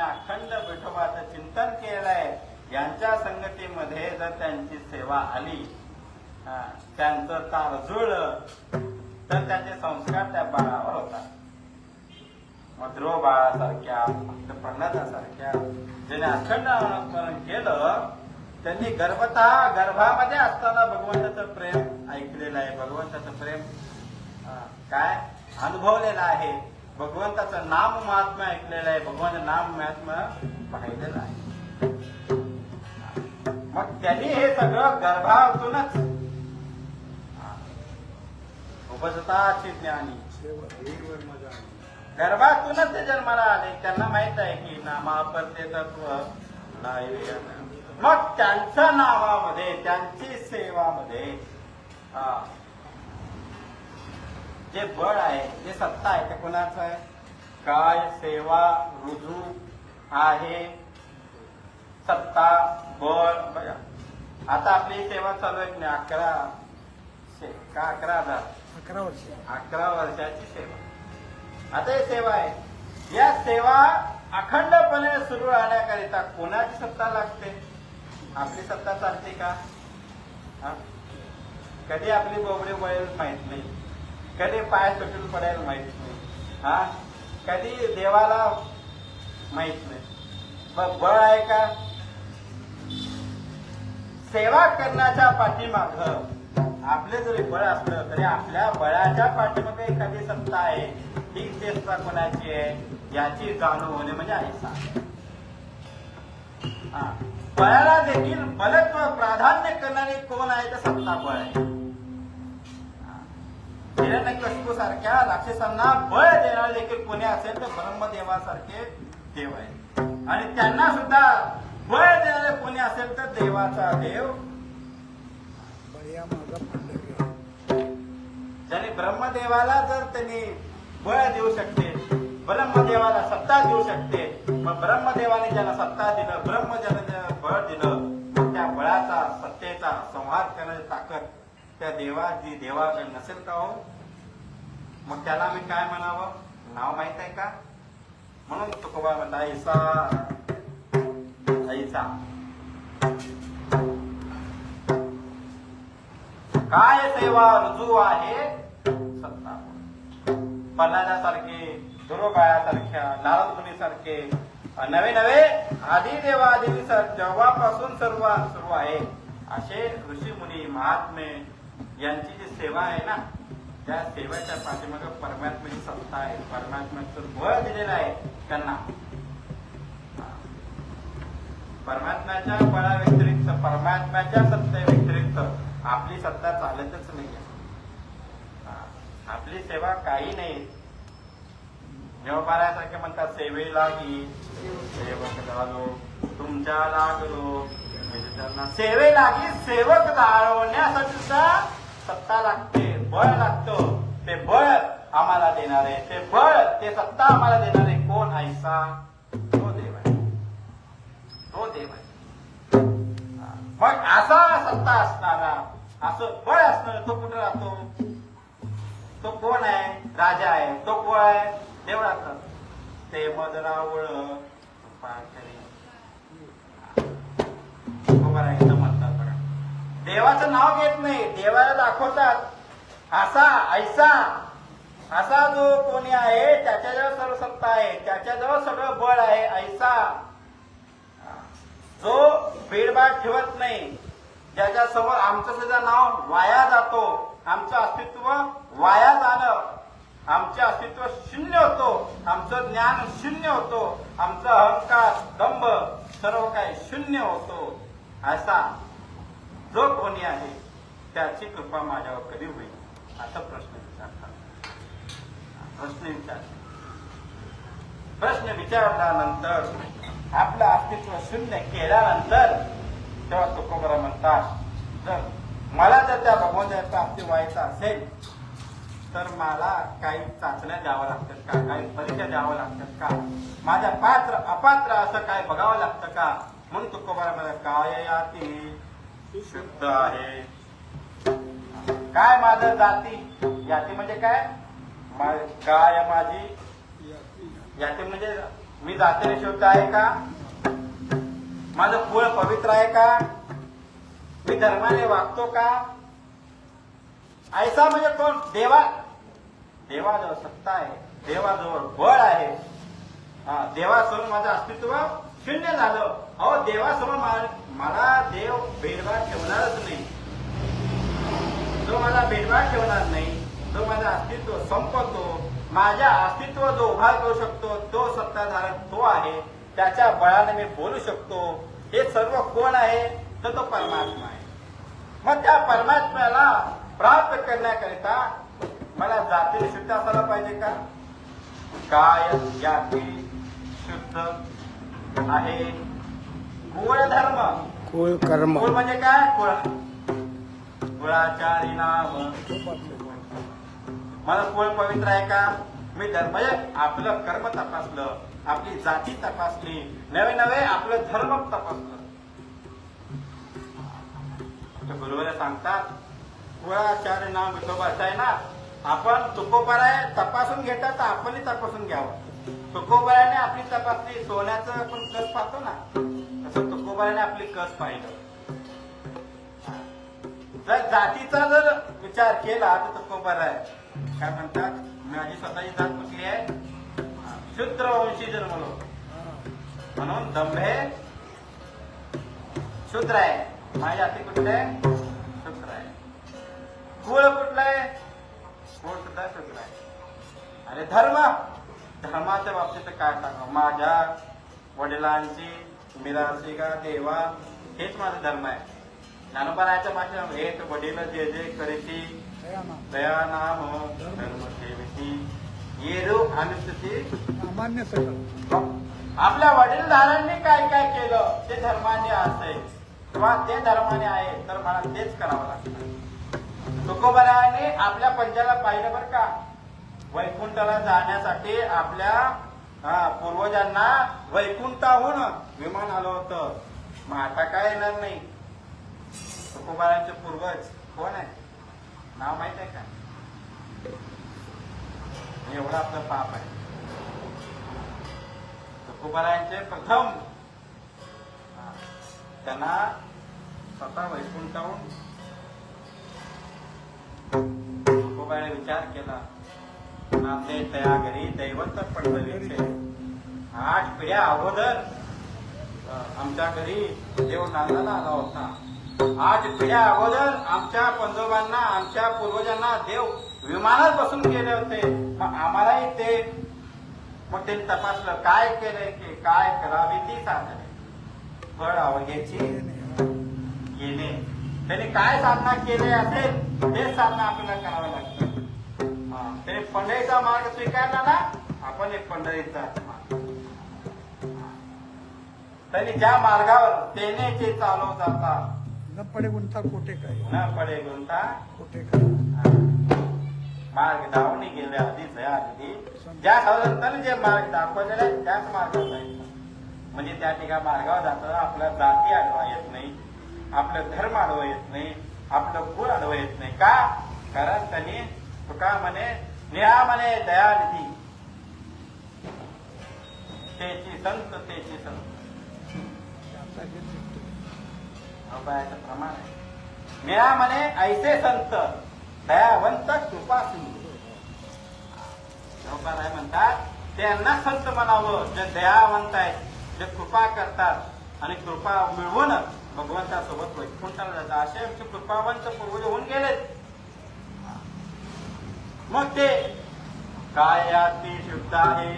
अखंड विठोबाचं चिंतन केलेलं आहे. यांच्या संगतीमध्ये जर त्यांची सेवा आली त्यांचं तार जुळलं तर त्याचे संस्कार त्या बाळावर होतात. ध्रुव बाळासारख्या प्रल्हादासारख्या ज्याने अखंड अनुस्मरण केलं त्यांनी गर्भामध्ये असताना भगवंताचं प्रेम ऐकलेलं आहे. भगवंताचं प्रेम काय अनुभवलेला आहे, भगवंताचं नाम महात्म्य ऐकलेलं आहे, भगवान नाम महात्म्य पाहिलेलं आहे. मग त्यांनी हे सगळं गर्भातूनच उपजताची ज्ञानी गर्भातूनच ते जन्माला आले. त्यांना माहित आहे की नामापरते तत्व नाही. मग त्यांच्या नावामध्ये त्यांची सेवामध्ये जे बळ आहे, जे सत्ता आहे, ते कोणाचं आहे? काय सेवा रुजू आहे, सत्ता बळ. बघा आता आपली सेवा चालू आहे की नाही, 11 वर्षाची सेवा. आता ही सेवा आहे. या सेवा अखंडपणे सुरू राहण्याकरिता कोणाची सत्ता लागते? आपली सत्ता चालते का? कधी आपली बोबडी वळेल माहित नाही, कधी पाय सुटून पडेल माहित नाही, कधी देवाला माहित नाही. मग बळ आहे का? सेवा करण्याच्या पाठीमाग आपले जरी बळ असलं तरी आपल्या बळाच्या पाठीमागे एखादी सत्ता आहे. ती सत्ता कोणाची आहे याची जाणीव होणे म्हणजे ऐसा. बळाला देखील बलत्व प्राधान्य करणारी कोण आहे? तर सत्ता बळ आहे. हिरण्यकशिपू सारख्या राक्षसांना बळ देणारे देखील कोणी असेल तर ब्रह्मदेवासारखे देव आहे. आणि त्यांना सुद्धा बळ देणारे कोणी असेल तर देवाचा देव. ज्याने ब्रह्मदेवाला जर त्यांनी बळ देऊ शकते, ब्रह्मदेवाला सत्ता देऊ शकते, मग ब्रह्मदेवाने ज्याला सत्ता दिलं, ब्रह्म ज्याला बळ दिलं, मग त्या बळाचा सत्तेचा संहार करण्याची ताकद त्या देवाची देवाकडे नसेल का हो? मग त्याला मी काय म्हणावं? नाव माहित आहे का? म्हणून तुकोबा म्हणता ऐसा ऐसा. काय सेवा रुजू आहे सत्ता. प्रल्हादासारखे, दुर्गायासारख्या, नारद मुनीसारखे नवे नवे आदी देवादी जेव्हापासून सुरू आहे असे ऋषी मुनी महात्मे यांची जी सेवा आहे ना, त्या सेवेच्या पाठीमागे परमात्म्याची सत्ता आहे. परमात्म्याचं बळ दिलेलं आहे त्यांना. परमात्म्याच्या बळा व्यतिरिक्त, परमात्म्याच्या सत्ते व्यतिरिक्त आपली सत्ता चालतच नाही. आपली सेवा काही नाही. देवपारासारखे म्हणतात सेवे लागी सेवक झालो, तुमच्या लागलो सेवे लागी सेवक जाळवण्यासाठी सुद्धा सत्ता लागते, बळ लागतं. ते बळ आम्हाला देणारे, ते बळ, ते सत्ता आम्हाला देणारे कोण? ऐसा तो देव आहे, तो देव आहे. मग असा सत्ता असणारा, असं बळ असणार, तो कुठे राहतो? तो कोण आहे? राजा आहे. तो कोण आहे? देवळात. ते मदरावळ म्हणतात बघा. देवाचं नाव घेत नाही, देवाला दाखवतात. असा ऐसा, असा जो कोणी आहे त्याच्याजवळ सर्व सत्ता आहे, त्याच्याजवळ सगळं बळ आहे. ऐसा जो बेडबाड ठेवत नाही, ज्याच्या समोर आमचं सुद्धा नाव वाया जातो, आमचं अस्तित्व वाया जाणं, आमचे अस्तित्व शून्य होतो, आमचं ज्ञान शून्य होतो, आमचं अहंकार दंभ सर्व काही शून्य होतो. असा जो कोणी आहे त्याची कृपा माझ्यावर कधी होईल असा प्रश्न विचारतात. प्रश्न विचारल्यानंतर आपलं अस्तित्व शून्य केल्यानंतर तेव्हा तुकोबरा म्हणतात, जर मला जर त्या भगवंताची प्राप्ती व्हायचं असेल तर मला काही चाचण्या द्यावं लागतात का? काही परीक्षा द्यावं लागतात का? माझ्या पात्र अपात्र असं काय बघावं लागतं का? म्हणून तुकोबरा मला काय याती शुद्ध आहे. काय माझं जाती, याती म्हणजे काय? काय माझी याती म्हणजे मी जातीने शुद्ध आहे का? माझं कुळ पवित्र आहे का? मी धर्माने वागतो का? ऐसा म्हणजे कोण? देवाजवळ सत्ता आहे, देवाजवळ बळ आहे. देवासमोर माझं अस्तित्व शून्य झालं. अहो, देवासमोर मला देव भेदभाव ठेवणारच नाही. जो मला भेदभाव ठेवणार नाही, जो माझं अस्तित्व संपवतो, माझ्या अस्तित्व जो उभा करू शकतो तो सत्ताधारक तो आहे, त्याच्या बळाने मी बोलू शकतो. हे सर्व कोण आहे? तर तो परमात्मा आहे. मग त्या परमात्म्याला प्राप्त करण्याकरिता मला जाती शुद्ध असायला पाहिजे का? काय जाती शुद्ध आहे. कुळ धर्म, कुळ कर्म, कुळ म्हणजे काय? कुळाचारी नाम. मला कुळ पवित्र आहे का? मी धर्म आपलं कर्म तपासलं, आपली जाती तपासली, नवे नवे आपलं धर्म तपासलं. गुरुवार सांगतात कुळाचार्य नाम विठोबाचं आहे ना. आपण तुकोबाराय तपासून घेतात तर आपणही तपासून घ्यावं. तुकोबाराने आपली तपासली, सोन्याचं आपण कस पाहतो ना, तसं तुकोबाराने आपली कस पाहिलं. जर जातीचा जर विचार केला तर तुकोबाराय काय म्हणतात, माझी स्वतःची जात कुठली आहे? शूद्र वंशी जन्मलो म्हणून दंभे शूद्र आहे. माझी जाती कुठली आहे? शूद्र आहे. कुळ कुठलं आहे? कुळ सुद्धा शूद्र आहे. आणि धर्म, धर्माच्या बाबतीत काय सांगा? माझ्या वडिलांची मिरासी का देवा, हेच माझा धर्म आहे. ज्ञानोबाराच्या भाषा हेच वडील जे जे करीती दया नाम धर्म सेविती येरू अनुसूची सामान्य सगळं. आपल्या वडीलधारांनी काय काय केलं ते धर्माने असेल किंवा ते धर्माने आहे तर मला तेच करावं लागतं. तुकोबाराने आपल्या पंजाला पाहिलं बरं का. वैकुंठाला जाण्यासाठी आपल्या पूर्वजांना वैकुंठाहून विमान आलं होतं. मग आता काय येणार नाही. तुकोबारांचे पूर्वज कोण आहे? नाव माहित आहे का? एवढं आपलं पाप आहे. तुकोबारांचे प्रथम त्यांना स्वतः वैकुंठाहून तुकोबाने विचार केला, नाते तया घरी दैवत पंढरीचे. 8 पिढ्या अगोदर आमच्या घरी देव नांदायला आला होता. 8 पिढ्या अगोदर आमच्या पंजोबांना, आमच्या पूर्वजांना देव विमानात बसून गेले होते. मग आम्हालाही ते मग त्यांनी तपासलं काय केलंय की काय करावी ती साधने. फळ अवघ्याची येणे. त्यांनी काय साधना केली असेल ते साधना आपल्याला करावं लागतं. त्याने पंढरीचा मार्ग स्वीकारला ना, आपण एक पंढरीचा मार्ग. त्यांनी ज्या मार्गावर तेनेचे चालव जाता न पडे गुंता कोठे काय, न पडे गुंता कोठे काय. मार्ग दावणी गेल्या आधीच आधी ज्या साधनाने जे मार्ग दाखवलेला आहे त्याच मार्गावर जायचं. म्हणजे त्या ठिकाणी मार्गावर जाताना आपल्या जाती आडवा येत नाही, आपलं धर्म आडवा येत नाही, आपलं कुळ आडवा येत नाही. का? कारण त्यांनी तुका म्हणे निळा म्हणे दयानिधी तेची संत तेची संत अभयाचं प्रमाण आहे. निळा म्हणे ऐसे संत दयावंत कृपा सिंधू. काय म्हणतात त्यांना संत म्हणावं जे दयावंत आहेत, जे कृपा करतात आणि कृपा मिळवून भगवंतासोबत वैकुंठाला जातात. असे आमचे कृपावंत पूर्वज होऊन गेलेत. मग ते काय अति शुद्ध आहे.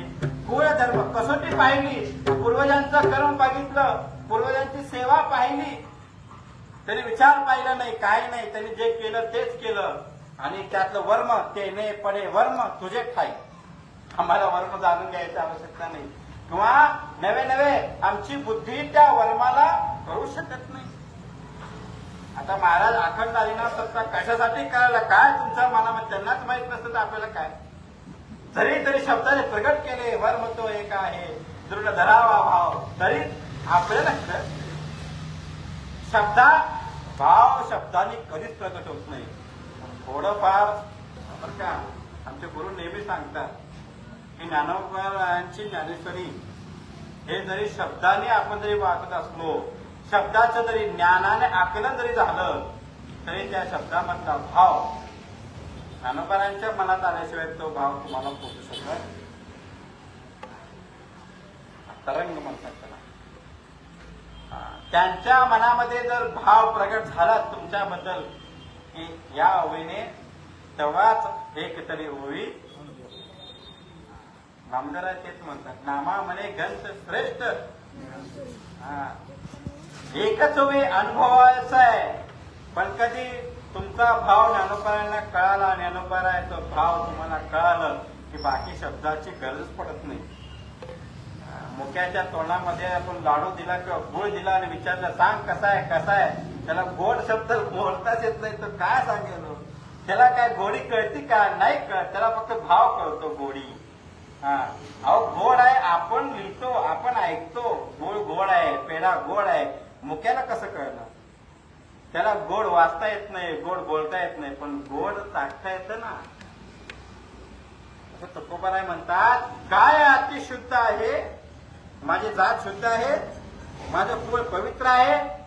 कुळ धर्म कसोटी पाहिली, पूर्वजांचं कर्म बघितलं, पूर्वजांची सेवा पाहिली, त्यांनी विचार पाहिला नाही, काही नाही. त्यांनी जे केलं तेच केलं. आणि त्यातलं वर्म तेने पडे वर्म तुझे ठाई. आम्हाला वर्म जाणून घ्यायची आवश्यकता नाही किंवा नवे नवे आमची बुद्धी त्या वर्माला करू शकत नाही. आता महाराज अखंड आलीना सत्ता कशासाठी करायला, काय तुमच्या मनामध्ये त्यांनाच माहित नसतं तर आपल्याला काय. जरी तरी शब्दाने प्रगट केले वर्म तो एक आहे दृढ धरावा भाव, तरी आपल्याला शब्दा भाव शब्दाने कधीच प्रगट होत नाही. थोडंफार बरं का आमचे गुरु नेहमी सांगतात की ज्ञानोबारायांची ज्ञानेश्वरी हे जरी शब्दाने आपण जरी वाचत असलो, शब्दाचं जरी ज्ञानाने आकलन जरी झालं तरी त्या शब्दामधला भाव ज्ञानोबारायांच्या मनात आल्याशिवाय तो भाव तुम्हाला पोचू शकत. तरंग म्हणतात त्याला. त्यांच्या मनामध्ये जर भाव प्रगट झाला तुमच्याबद्दल की या ओळीने, तेव्हाच एक तरी होई. नामदार तेच म्हणतात, नामा म्हणे ग्रंथ श्रेष्ठ. हा, एकच होई अनुभवायचा आहे. पण कधी तुमचा भाव ज्ञानोबांना कळाला, ज्ञानोबाचा भाव तुम्हाला कळालं की बाकी शब्दाची गरज पडत नाही. मुक्याच्या तोंडामध्ये आपण लाडू दिला किंवा गुळ दिला आणि विचारलं सांग कसा आहे कसा आहे, त्याला गोड शब्द बोलताच येत नाही तर काय सांगेल. त्याला काय गोडी कळती का? नाही कळत. त्याला फक्त भाव कळतो, गोडी. हा, अहो गोड आहे, आपण लिहितो, आपण ऐकतो, गोड गोड आहे, पेढा गोड आहे. मुक्याला कसं कळलं? त्याला गोड वाचता येत नाही, गोड बोलता येत नाही, पण गोड चाखता येतं ना. तुकोबाराय म्हणतात, काय अति शुद्ध आहे, माझी जात शुद्ध आहे, माझं कुळ पवित्र आहे,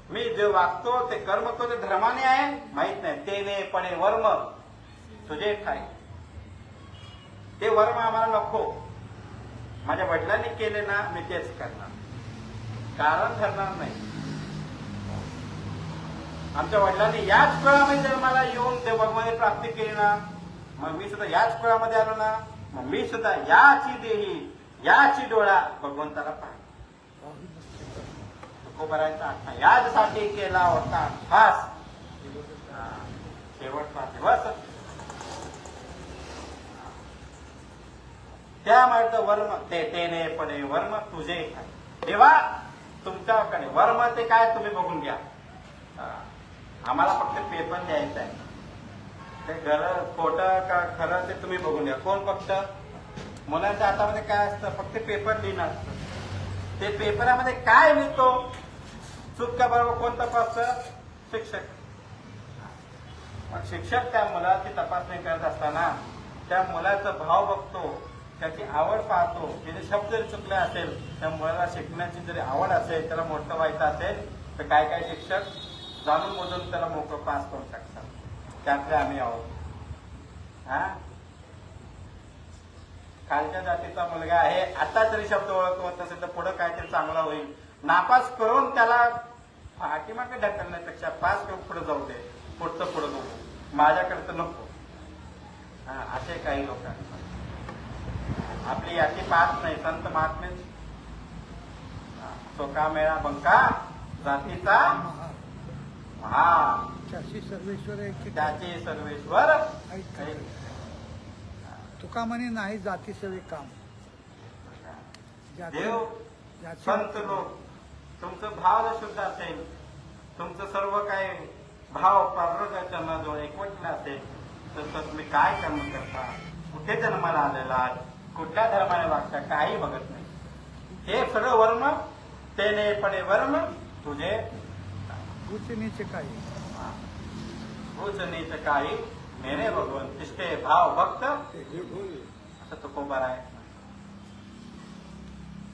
मी जे वागतो ते कर्म करतो ते धर्माने आहे, माहित नाही. तेने पणे वर्म तुझे ठाई. ते वर्म आम्हाला नको. माझ्या वडिलांनी केले ना, मी तेच करणार, कारण ठरणार नाही. आमच्या वडिलांनी याच कुळामध्ये जन्माला येऊन देवभगवानी प्राप्ती केली ना, मग मी सुद्धा याच कुळामध्ये आलो ना, मग मी सुद्धा याची देही याची डोळा भगवंताला पाहिजे. तुकोबारायांचा आत्मा याचसाठी केला होता खास. शेवटचा दिवस त्यामुळे वर्म तेने पणे वर्म तुझे. तेव्हा तुमच्याकडे वर्म ते काय तुम्ही बघून घ्या. आम्हाला फक्त पेपर द्यायचा आहे. ते गरज खोटं का खरं ते तुम्ही बघून घ्या. कोण फक्त मुलांच्या हातामध्ये काय असतं? फक्त पेपर लिहिणं असतं. ते पेपरामध्ये काय लिहितो, चूक का बरोबर कोण तपासतं? शिक्षक. मग शिक्षक त्या मुलाची तपासणी करत असताना त्या मुलाचा भाव बघतो, त्याची आवड पाहतो. त्याचे शब्द जरी चुकले असेल, त्या मुलाला शिकण्याची जरी आवड असेल, त्याला मोठं व्हायचं असेल, तर काय काय शिक्षक जाणून मोजून त्याला मोकळं पास करू शकतात. त्यातले आम्ही आहोत. हा, खालच्या जातीचा मुलगा आहे, आता जरी शब्द ओळखत असेल तर पुढे काहीतरी चांगला होईल. नापास करून त्याला पाठीमागे ढकलण्यापेक्षा पास करून पुढे जाऊ दे, पुढचं पुढे बघू, माझ्याकडे तर नको. हा, असे काही लोक आहेत. आपली याची पास नाही. संत महात्मे सोका मेळा बंका जातीचा हा, त्याची सर्वेश्वर आहे, त्याचे सर्वेश्वर. तुका म्हणे नाही जाती सवे काम. देव संत लोक तुमचं भाव जर शुद्ध असेल, तुमचं सर्व काही भाव पार्वत्याच्या जवळ एकवटला असेल, तर तुम्ही काय कर्म करता, कुठे जन्माला आलेला, कुठल्या धर्माने वागता, काही बघत नाही. हे सगळं वर्म तेने पणे वर्म तुझे. उच्च नीच काही, उच्च नीच काही मेरे भगवन तिष्ठे भाव भक्त. असं तुकोबार आहे.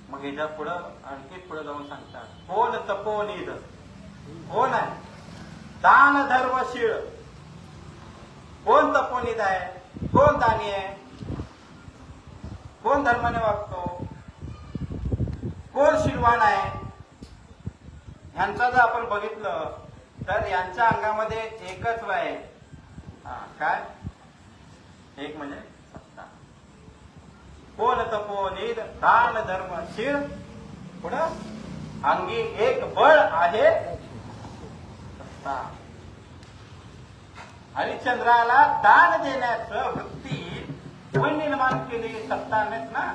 मग याच्या पुढं आणखी पुढे जाऊन सांगतात, कोण तपोनिध, कोण आहे दान धर्मशीळ. कोण तपोनिध आहे, कोण दानी आहे, कोण धर्माने वागतो, कोण शीलवान आहे. ह्यांचं जर आपण बघितलं तर यांच्या अंगामध्ये एकच आहे. काय? एक म्हणजे सत्ता. कोण तपोनिध दान धर्मशील. पुढं अंगी एक बळ आहे सत्ता. हरिश्चंद्राला दान देण्याचं वृत्ती कोण निर्माण केली? सत्तानेच ना.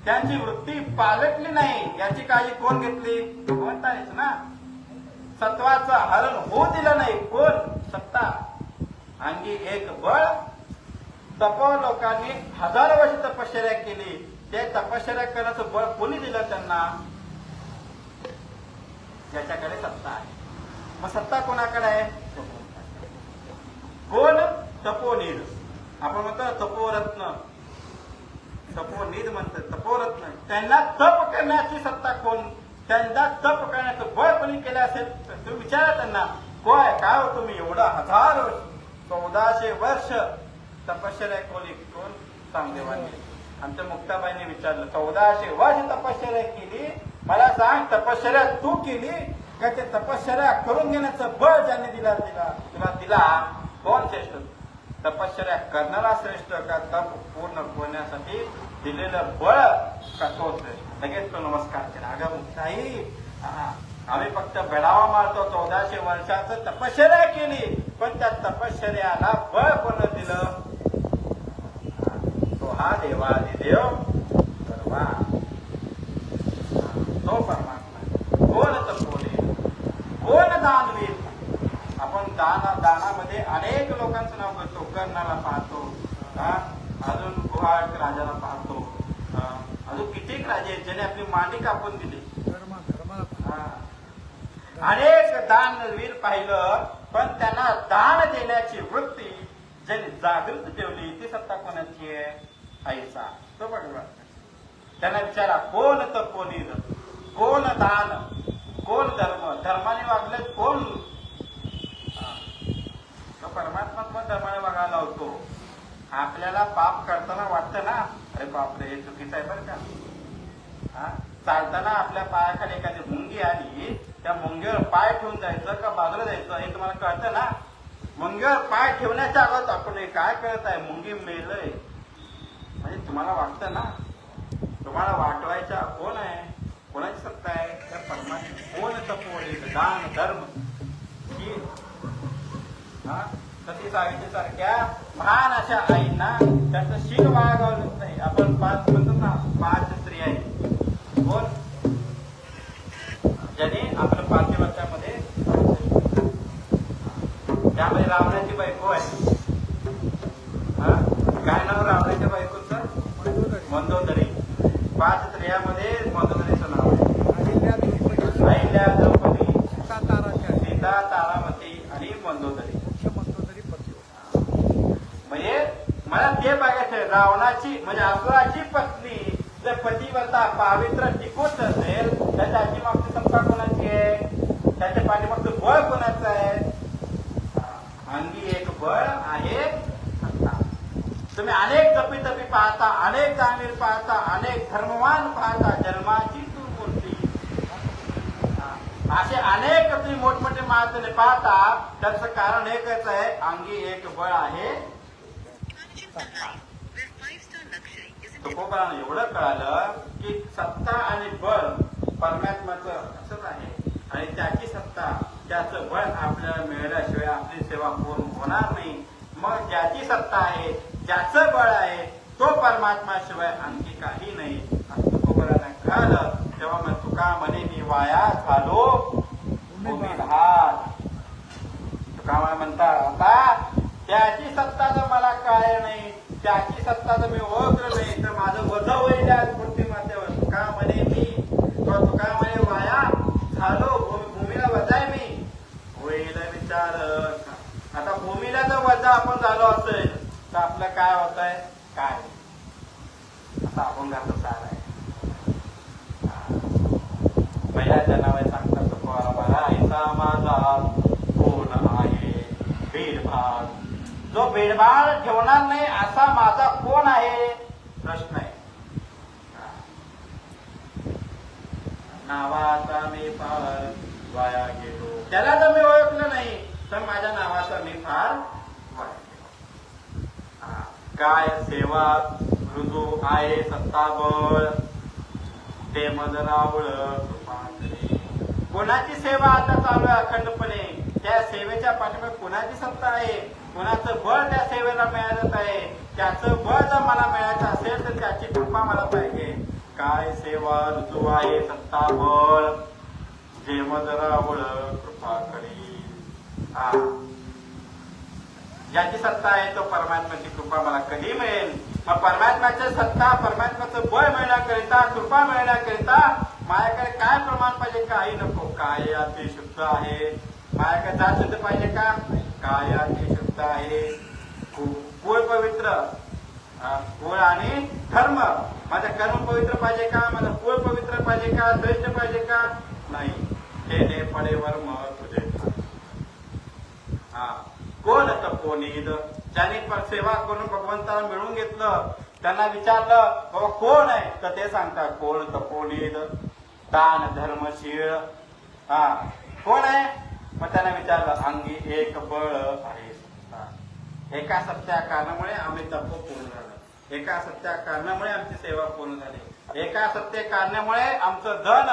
त्यांची वृत्ती पालटली नाही याची काळजी कोण घेतली? भगवंतानेच ना. सत्वाचं हरण होऊ दिलं नाही. कोण? सत्ता. अंगी एक बळ. तपो लोकांनी हजारो वर्ष तपश्चर्या केली. ते तपश्चर्या करण्याचं बळ कोणी दिलं त्यांना? ज्याच्याकडे सत्ता आहे. मग सत्ता कोणाकडे आहे? कोण? तपोनिध. आपण म्हणतो तपोरत्न, तपोनिध म्हणतात, तपोरत्न. त्यांना तप करण्याची सत्ता कोण? त्यांना तप करण्याचं बळ कोणी केलं असेल तर तुम्ही विचारा त्यांना, काय हो तुम्ही एवढा 1000 वर्ष 1400 वर्ष तपश्चर्या कोण? चांगदेवांनी. आमच्या मुक्ताबाईंनी विचारलं, 1400 वर्ष तपश्चर्या केली, मला सांग तपश्चर्या तू केली का ते तपश्चर्या करून घेण्याचं बळ ज्यांनी तुला दिला कोण श्रेष्ठ? तपश्चर्या करणारा श्रेष्ठ का तप पूर्ण होण्यासाठी दिलेलं बळ का तो श्रेष्ठ? लगेच तो नमस्कार केला. अगं मुक्ताई, आम्ही फक्त बेडावा मारतो, 1400 वर्षाचं तपश्चर्या केली, पण त्या तपश्चर्याला बळ कोण दिलं? तो हा देवादिदेव सर्वा, तो परमात्मा. कोण तपोली, कोण दानवीर? आपण दानामध्ये अनेक लोकांचं नाव करतो. कर्णाला पाहतो, अजून गुहाळ राजाला पाहतो, अजून कित्येक राजे आहेत ज्याने आपली मांडी कापून दिली. अनेक दानवीर पाहिलं, पण त्यांना दान देण्याची वृत्ती ज्यांनी जागृत ठेवली ती सत्ता कोणाची आहे? आईचा. तो बघा, त्यांना विचारा, कोण तपोली, कोण दान, कोण धर्म, धर्माने वागले कोण? तो परमात्मा पण धर्माने वागायला होतो. आपल्याला पाप करताना वाटतं ना, अरे बापरे हे चुकीचं आहे बरं का. चालताना आपल्या पायाखाली एखादी मुंगी आली, त्या मुंगीवर पाय ठेवून जायचं का बाजूला जायचं हे तुम्हाला कळतं ना. मुंगीवर पाय ठेवण्याच्या अगोदर आपण हे काय कळत आहे, मुंगी मेलय म्हणजे तुम्हाला वाटतं ना. तुम्हाला वाटवायच्या कोण आहे? कोणाची सत्ता आहे? त्या परमात्मा. कोण तपोली, दान धर्म ही सती सावित्री सारख्या महान अशा आईंना त्याचं शील वागवलं नाही. आपण 5 म्हणतो ना, 5 स्त्री आहे. कोण? ज्याने आपल्या पाठ्यवृत्तामध्ये, त्यामध्ये रावणाची बायको आहे. काय नाव रावणाच्या बायकोचं? मंदोदरी. 5 स्त्रियामध्ये मंदोदरीचं नाव आहे. अहिल्या, द्रौपदी, सीता, तारामती आणि मंदोदरी. म्हणजे मला ते बघायचंय, रावणाची म्हणजे असुराची पत्नी जर पतिव्रता पावित्र टिकूच असेल, त्याच्या आधी मागची सत्ता कोणाची आहे? त्याच्या पाठीमागचं बळ कोणाचं आहे? अंगी एक बळ आहे सत्ता. तुम्ही अनेक तपी पाहता, अनेक दानवीर पाहता, अनेक धर्मवान पाहता, जन्माची तू मूर्ती, असे अनेक तुम्ही मोठमोठे महात्मे पाहता. त्याचं कारण एकच आहे, अंगी एक बळ आहे. तुकोबांना एवढं कळालं की सत्ता आणि बळ परमात्माचं असंच आहे, आणि त्याची सत्ता, त्याचं बळ आपल्याला मिळाल्याशिवाय आपली सेवा पूर्ण होणार नाही. मग ज्याची सत्ता आहे, ज्याचं बळ आहे, तो परमात्माशिवाय आणखी काही नाही असं तुकोबांना कळालं. तेव्हा मग तुका म्हणे मी वाया झालो भूमिभार. तुका म्हणता, आता त्याची सत्ता जर मला कळाली नाही, त्याची सत्ता जर मी ओळखलं नाही, तर माझं वजा होईल आज मूर्ती मातेवर. तुका म्हणे मी, तुका म्हणे वाया झालो, भूमीला वजाय मी, होईल विचार. आता भूमीला जर वजा आपण झालो असेल तर आपलं काय होत आहे? काय आता अभंगाचं सार आहे. पहिल्या जनावर सांगतात मला ऐसा माझा कोण आहे भेदभाव. जो भेदभाव ठेवणार नाही असा माझा कोण आहे? प्रश्न आहे. नावाचा मी फार वाया गेलो, त्याला जर मी ओळखलं नाही तर माझ्या नावाचा मी फार वाया गेलो. काय सेवा रुजू आहे सत्ताबळ, ते मज रावळ कृपा करे. कोणाची सेवा आता चालू आहे अखंडपणे? त्या सेवेच्या पाठीमागे कोणाची सत्ता आहे? कोणाचं बळ त्या सेवेला मिळालं आहे? त्याचं बळ जर मला मिळायचं असेल तर त्याची कृपा मला पाहिजे. काय सेवा रुजू आहे सत्ताबळ, जे मज रावळ कृपा करी. ज्याची सत्ता आहे तो परमात्म्याची कृपा मला कधी मिळेल? मग परमात्म्याची सत्ता, परमात्म्याचं बळ मिळण्याकरिता, कृपा मिळण्याकरिता माझ्याकडे काय प्रमाण पाहिजे? काही नको. काय अति शुद्ध आहे. माझ्याकडे जात शुद्ध पाहिजे का? काय अति शुद्ध आहे. कुळ पवित्र, कुळ आणि धर्म. माझं कर्म पवित्र पाहिजे का? माझं कुळ पवित्र पाहिजे का? श्रेष्ठ पाहिजे का? नाही. तेने पडे वर्म तुझे. कोण तपोनीद, ज्याने सेवा करून भगवंताला मिळवून घेतलं, त्यांना विचारलं बाबा कोण आहे, तर ते सांगतात कोण तपोनीद, दान धर्मशील. कोण आहे? मग त्यांना विचारलं अंगी एक बळ आहे. एका सत्या कारणामुळे आम्ही तप पूर्ण झालं, एका सत्या कारणामुळे आमची सेवा पूर्ण झाली, एका सत्य कारणामुळे आमचं धन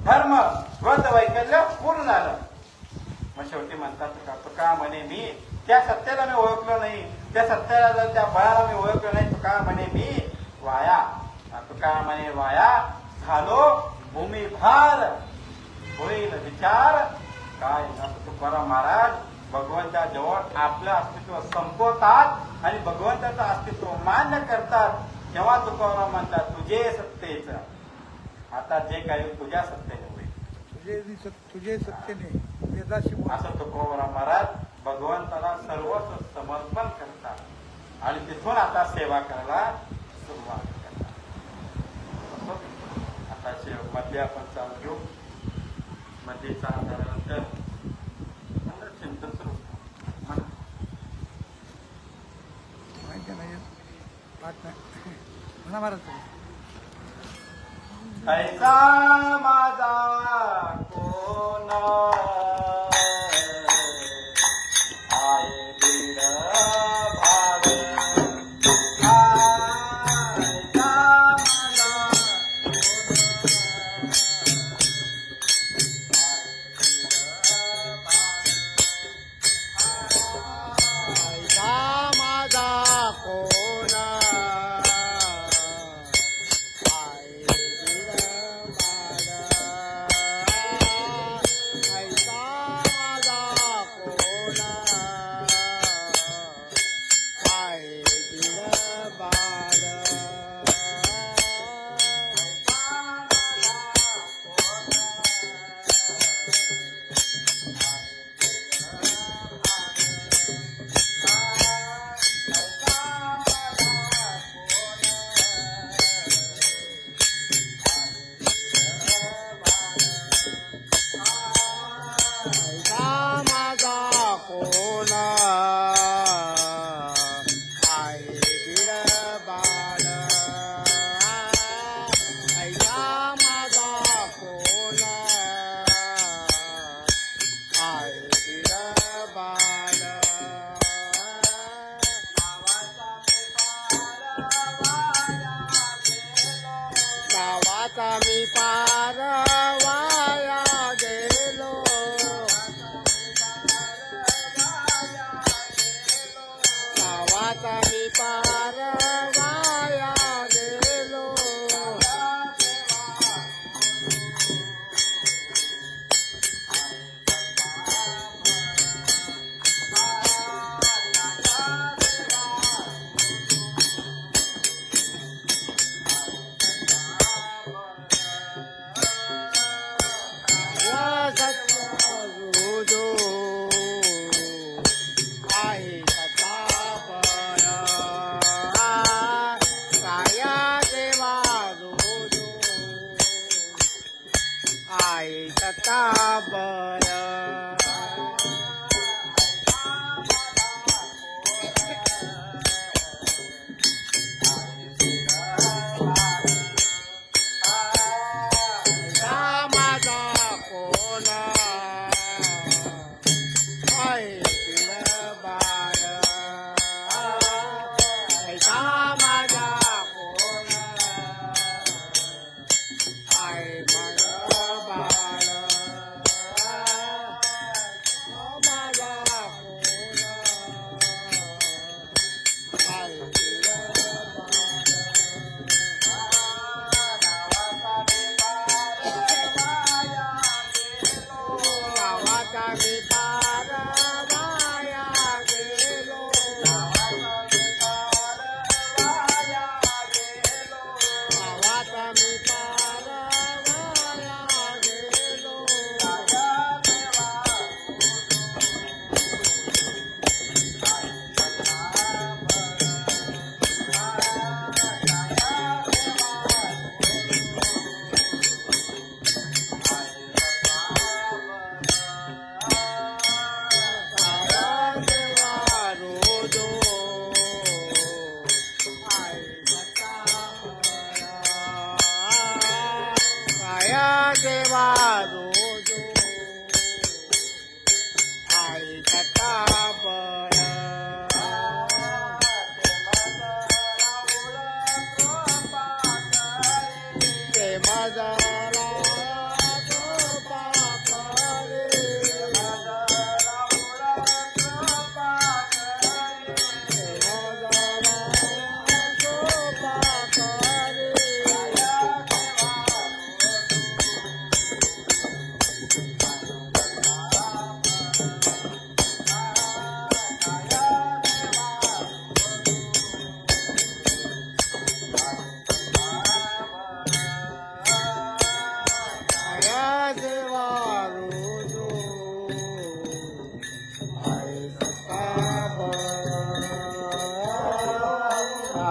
धर्म व्रत वैकल्य पूर्ण झालं. मग शेवटी म्हणतात तुका म्हणे मी त्या सत्याला मी ओळखलो नाही, त्या सत्याला जर त्या बळाला मी ओळखलो नाही, तुका म्हणे मी वाया, तुका म्हणे वाया झालो भूमिभार, होईल विचार काय. तुकाराम महाराज भगवंता जवळ आपलं अस्तित्व संपवतात आणि भगवंताचं अस्तित्व मान्य करतात. तेव्हा तुकाराम म्हणतात तुझे सत्तेच, आता जे काही तुझ्या सत्तेने होईल, तुझे सत्तेने वेदाशी असं तुकाराम महाराज भगवंताला सर्वस्व समर्पण करतात आणि तिथून आता सेवा करायला सुरुवात करतात. आता मध्ये आपण चालू घेऊ, मध्ये चालू झाल्यानंतर चिंतन सुरू माहिती नाही पाठ नाही म्हणा महाराज. ऐसा माझा कोण आहे बीड भावे, ऐसा माझा ऐसा माझा कोण आहे बिडबाड, ऐसा माझा कोण आहे बिडबाड. ऐसा माझा कोण आहे बिडबाड, ऐसा माझा कोण आहे बिडबाड. गावाचा मी पार वाया गेलो, गावाचा मी पार वाया गेलो. रोजो आहे सतापय, काया देवा रोजो आहे सतापय. ऐसा माझा कोण आहे बिडबाड, ऐसा माझा कोण आहे बिडबाड.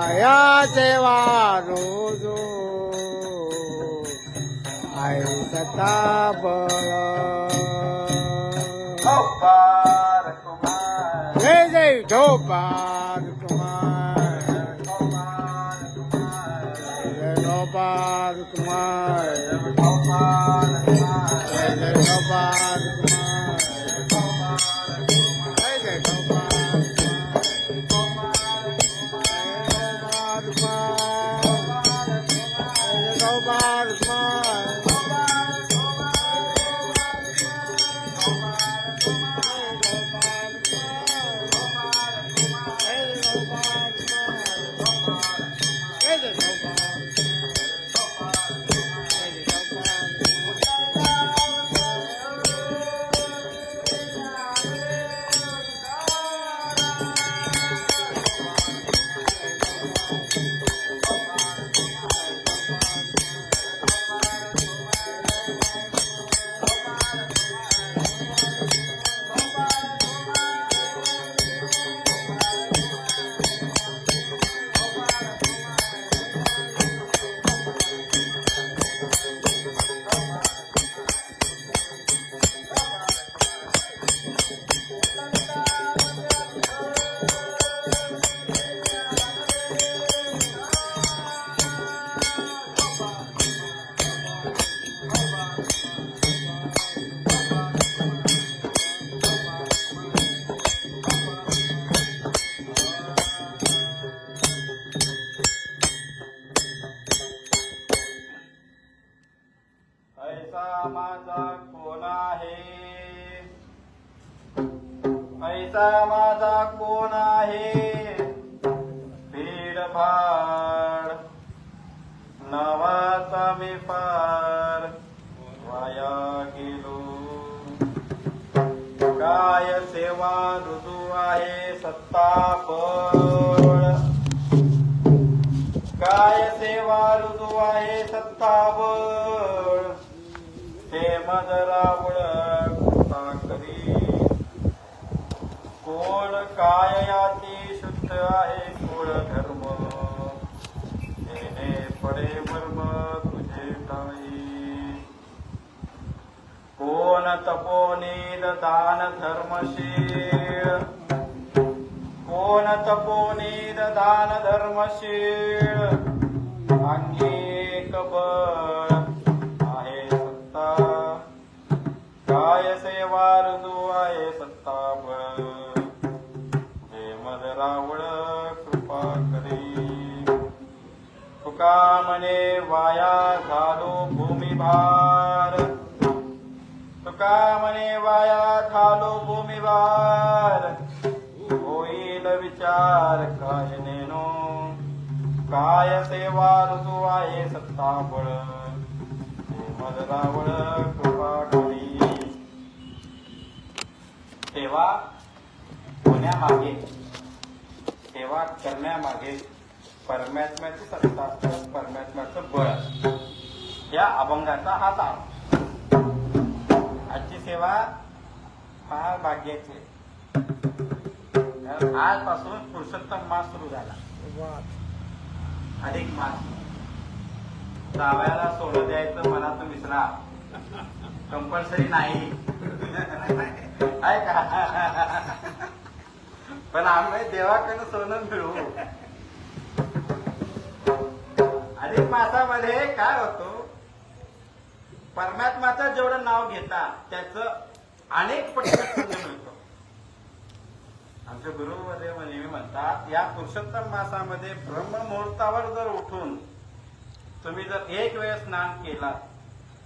वाया सेवा रोजो आई सत्ता बळ गोपाल कुमार जय जय गोपाल कुमार गोपाल कुमार जय गोपाल कुमार गोपाल कुमार जय जय गोपाल कुमार जय जय गोपाल कुमार गोपाल कुमार ऐसा माझा कोण आहे ऐसा माझा कोण आहे भीडभाड नावाचा मी पार वाया गेलो काय सेवा रुजू आहे सत्ताबळ काय सेवा रुजू आहे सत्ताबळ हे मजरावळ कृपा करी कोण काय याती शुद्ध आहे कुळ धर्म येणे पडे वर्म तुझे ठाई कोण तपोनील दान धर्मशील कोण तपोनील दान धर्मशील अंगीक बळ आहे सत्ता काय सेवा रुजू आहे सत्ता बळ हे मजरावळ कृपा करी तुका म्हणे वाया घालो भूमिभार तुका म्हणे वाया घालो भूमिभार होईल विचार काय नेनो काय सेवा रुजू आहे सत्ताबळ हे मजरावळ कृपा करी सेवा होण्यामागे सेवा करण्यामागे परमात्म्याची सत्ता असते परमात्म्याचं बळ असतं या अभंगाचा हा सार आजची सेवा फार भाग्याची आहे. आजपासून पुरुषोत्तम मास सुरू झाला अधिक मास जावयाला सोनं द्यायचं मनातून विसरा कंपल्सरी नाही आहे का पण आम्ही देवाकडनं सोनं मिळवू अधिक मासामध्ये काय होतो परमात्म्याचं जेवढं नाव घेता त्याचं अनेक पटीने पुण्य मिळतो. आमचे गुरुवर्य नेहमी म्हणतात या पुरुषोत्तम मासामध्ये ब्रह्ममुहूर्तावर जर उठून तुम्ही जर एक वेळ स्नान केला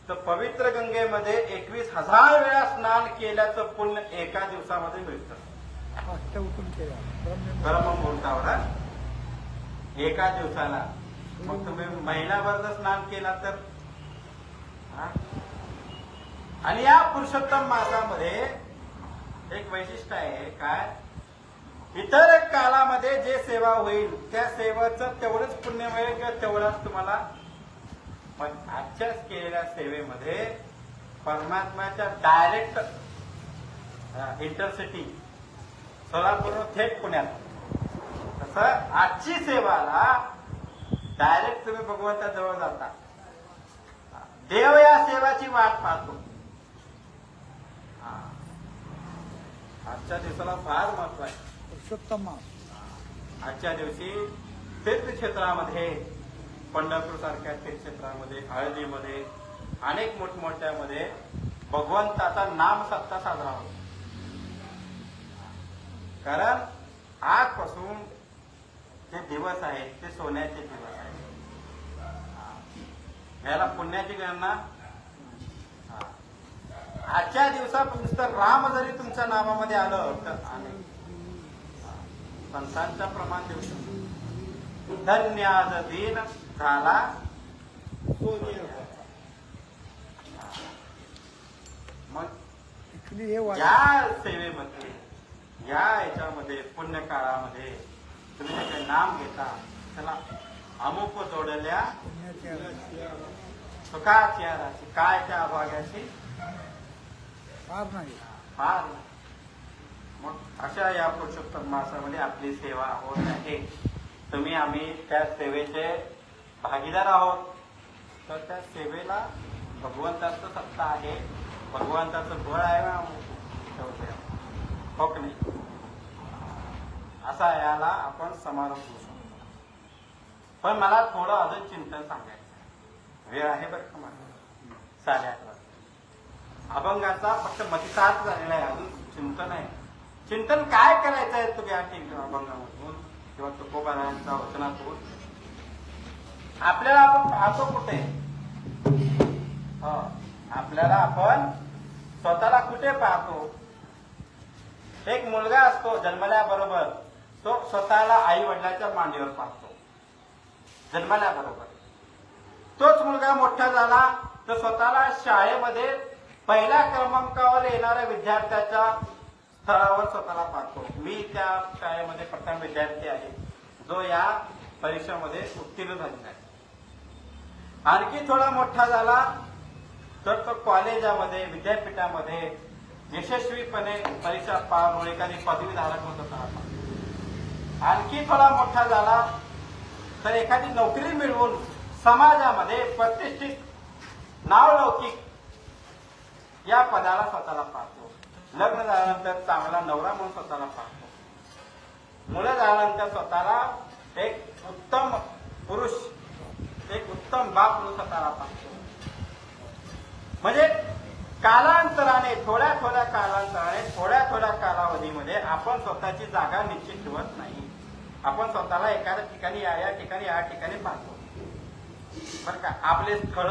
तर पवित्र गंगेमध्ये 21,000 वेळा स्नान केल्याचं पुण्य एका दिवसामध्ये मिळतं. फास्ट उठून केला ब्रह्ममुहूर्तावर एका दिवसाला. मग तुम्ही महिनाभर जर स्नान केला तर आणि या पुरुषोत्तम मासामध्ये एक वैशिष्ट्य आहे काय इतर काळामध्ये जे सेवा होईल त्या सेवेचं तेवढंच पुण्य मिळेल किंवा तेवढाच तुम्हाला पण आजच्याच केलेल्या सेवेमध्ये परमात्म्याच्या डायरेक्ट इंटरसिटी सोलापूर थेट पुण्यात तसं आजची सेवाला डायरेक्ट तुम्ही भगवंताजवळ जाता. देव या सेवाची वाट पाहतो. आजच्या दिवसाला फार महत्व आहे. पुरुषोत्तम आजच्या दिवशी तीर्थक्षेत्रामध्ये, पंढरपूर सारख्या तीर्थक्षेत्रामध्ये, हळदीमध्ये, अनेक मोठमोठ्यामध्ये भगवंताचा नाम सत्ता साजरा होतो. कारण आजपासून जे दिवस आहेत ते सोन्याचे दिवस आहेत. याला पुण्याची गणना. आजच्या दिवसापासून राम जरी तुमच्या नावामध्ये आलं तर संतांच्या प्रमाण देऊ शकतो. धन्य आज दिन झाला मग इथली हे वाट या सेवेमध्ये, या याच्यामध्ये पुण्यकाळामध्ये तुम्ही जे काही नाम घेता त्याला अमुक जोडल्या सुखाच्या राशी, काय त्या अभाग्याची फार नाही. फार. मग अशा या पुरुषोत्तम मासामध्ये आपली सेवा होत आहे. तुम्ही आम्ही त्या सेवेचे भागीदार आहोत. तर त्या सेवेला भगवंताचं सत्ता आहे, भगवंताचं बळ आहे. हो की नाही? असा याला आपण समारोप करू शकतो. पण मला थोडं अजून चिंतन सांगायचं. वेळ आहे बरं का मला 8:30 वाजता. अभंगाचा फक्त मतितार्थ झालेला आहे, अजून चिंतन आहे. चिंतन काय करायचं आहे तुम्ही या अभंगामधून किंवा तुकोबारायांच्या वचनातून? आपल्याला आपण पाहतो कुठे? आपल्याला आपण स्वतःला कुठे पाहतो? एक मुलगा असतो जन्मल्याबरोबर, तो स्वतःला आई वडिलांच्या मांडीवर पाहतो जन्मल्याबरोबर. तोच मुलगा मोठा झाला तर स्वतःला शाळेमध्ये पहिल्या क्रमांकावर येणाऱ्या विद्यार्थ्याच्या स्थळावर स्वतःला पाहतो. मी त्या शाळेमध्ये प्रथम विद्यार्थी आहे जो या परीक्षेमध्ये उत्तीर्ण झालेला आहे. आणखी थोडा मोठा झाला तर तो कॉलेजामध्ये, विद्यापीठामध्ये यशस्वीपणे परीक्षा पार होऊन एखादी पदवीधारक होत होता. आणखी थोडा मोठा झाला तर एखादी नोकरी मिळवून समाजामध्ये प्रतिष्ठित नावलौकिक या पदाला स्वतःला पाहतो. लग्न झाल्यानंतर चांगला नवरा म्हणून स्वतःला पाहतो. मुलं झाल्यानंतर स्वतःला एक उत्तम पुरुष, एक उत्तम बाप म्हणून स्वतःला पाहतो. म्हणजे कालांतराने, थोड्या थोड्या कालावधीमध्ये आपण स्वतःची जागा निश्चित ठेवत नाही. आपण स्वतःला एखाद्या ठिकाणी या ठिकाणी पाहतो बरं का. आपले स्थळ,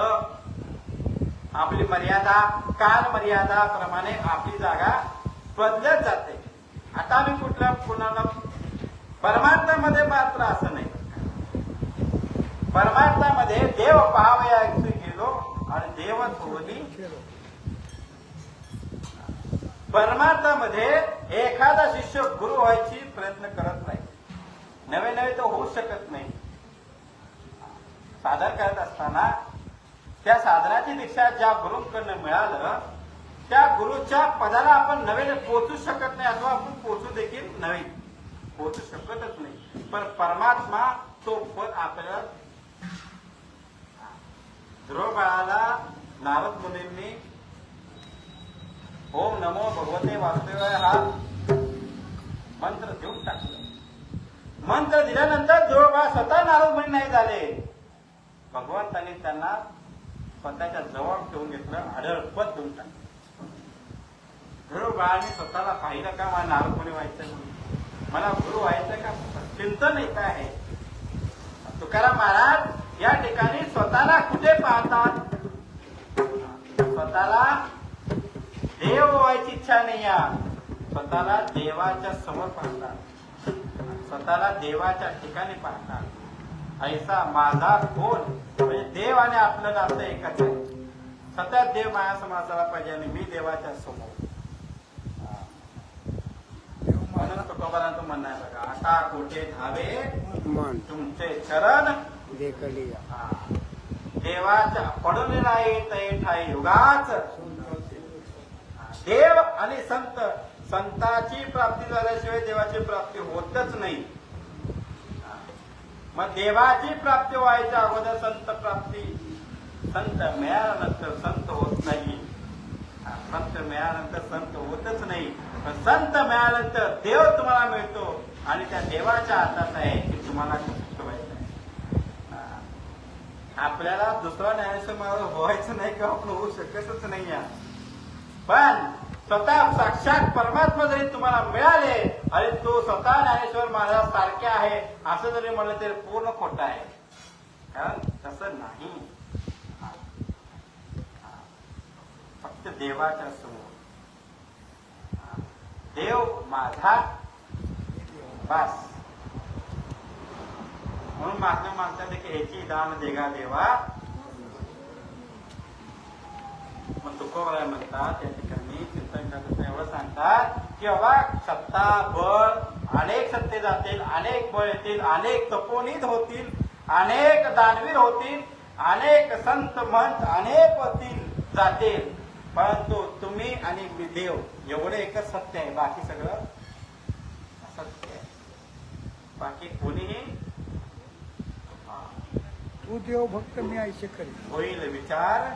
आपली मर्यादा, काल मर्यादा प्रमाणे आपली जागा बदलत जाते. आता मी कुणाला परमार्थामध्ये मात्र असं नाही. परमार्थामध्ये देव पाहावयाचे गेलो आणि देवच होली. परमार्थामध्ये एखादा शिष्य गुरु व्हायची प्रयत्न करत नाही. नवे तो होऊ शकत नाही. सादर करत असताना त्या साधनाची दीक्षा ज्या गुरूंकडनं मिळालं त्या गुरुच्या पदाला आपण नव्याने पोहोचू शकत नाही, अथवा आपण पोहोचू देखील नाही, पोहोचू शकतच नाही. पण परमात्मा तो पद आपल्याला, ध्रुव बाळाला नारद मुनींनी ओम नमो भगवते वासुदेवाय हा मंत्र देऊन टाकलं. मंत्र दिल्यानंतर ध्रुव बाळ स्वतः नारद मुनी नाही झाले. भगवंतांनी त्यांना स्वतःच्या जवळ ठेवून घेतलं, आढळ पद देऊन टाकलं. ध्रुव बाळाने स्वतःला पाहिलं का मला नारद मुनी व्हायचं म्हणून, मला गुरु व्हायचं का? चिंतन येत आहे. तुकाराम महाराज या ठिकाणी स्वतःला कुठे पाहतात? स्वतःला देव व्हायची इच्छा नाही आहे, स्वतःला देवाच्या समोर पाहतात, स्वतःला देवाच्या ठिकाणी पाहतात. ऐसा माझा कोण, म्हणजे देव आणि आपलं नातं एकच आहे. सतत देव माझ्या समाजाला पाहिजे आणि मी देवाच्या समोर. म्हणून तुकोबारांचं म्हणणं आहे बघा, आता कोठे धावे तुमचे चरण देखली देवाच्या पडून नाही तै ठाई युगाच. देव आणि संत, संताची प्राप्ती झाल्याशिवाय देवाची प्राप्ती होतच नाही. मग देवाची प्राप्ती व्हायच्या अगोदर संत प्राप्ती, संत मिळाल्यानंतर संत होत नाही. संत मिळाल्यानंतर संत होतच नाही. पण संत मिळाल्यानंतर देव तुम्हाला मिळतो आणि त्या देवाच्या हातात आहे की तुम्हाला कसं ठेवायचं आहे. आपल्याला दुसरा ज्ञानेश्वर महाराज व्हायचं नाही किंवा आपण होऊ शकतच नाही. पण स्वतः साक्षात परमात्मा जरी तुम्हाला मिळाले आणि तो स्वतः ज्ञानेश्वर महाराज सारखे आहे असं जरी म्हणलं तरी पूर्ण खोटं आहे. कारण तसं नाही. फक्त देवाच्या समोर देव माझा बस. म्हणून महात्मा मागतात की ह्याची दान देगा देवा. मग तुकोबराय म्हणतात त्या ठिकाणी चिंतन करत एवढं सांगतात की बाबा सत्ता बळ अनेक सत्ते जातील, अनेक बळ येतील, अनेक तपोनीत होतील, अनेक दानवीर होतील, अनेक संत महंत अनेक होतील जातील, परंतु तुम्ही आणि मी देव एवढं एकच सत्य आहे. बाकी सगळं असत्य आहे. बाकी कोणीही तू देव भक्त मी ऐसे करी होईल विचार.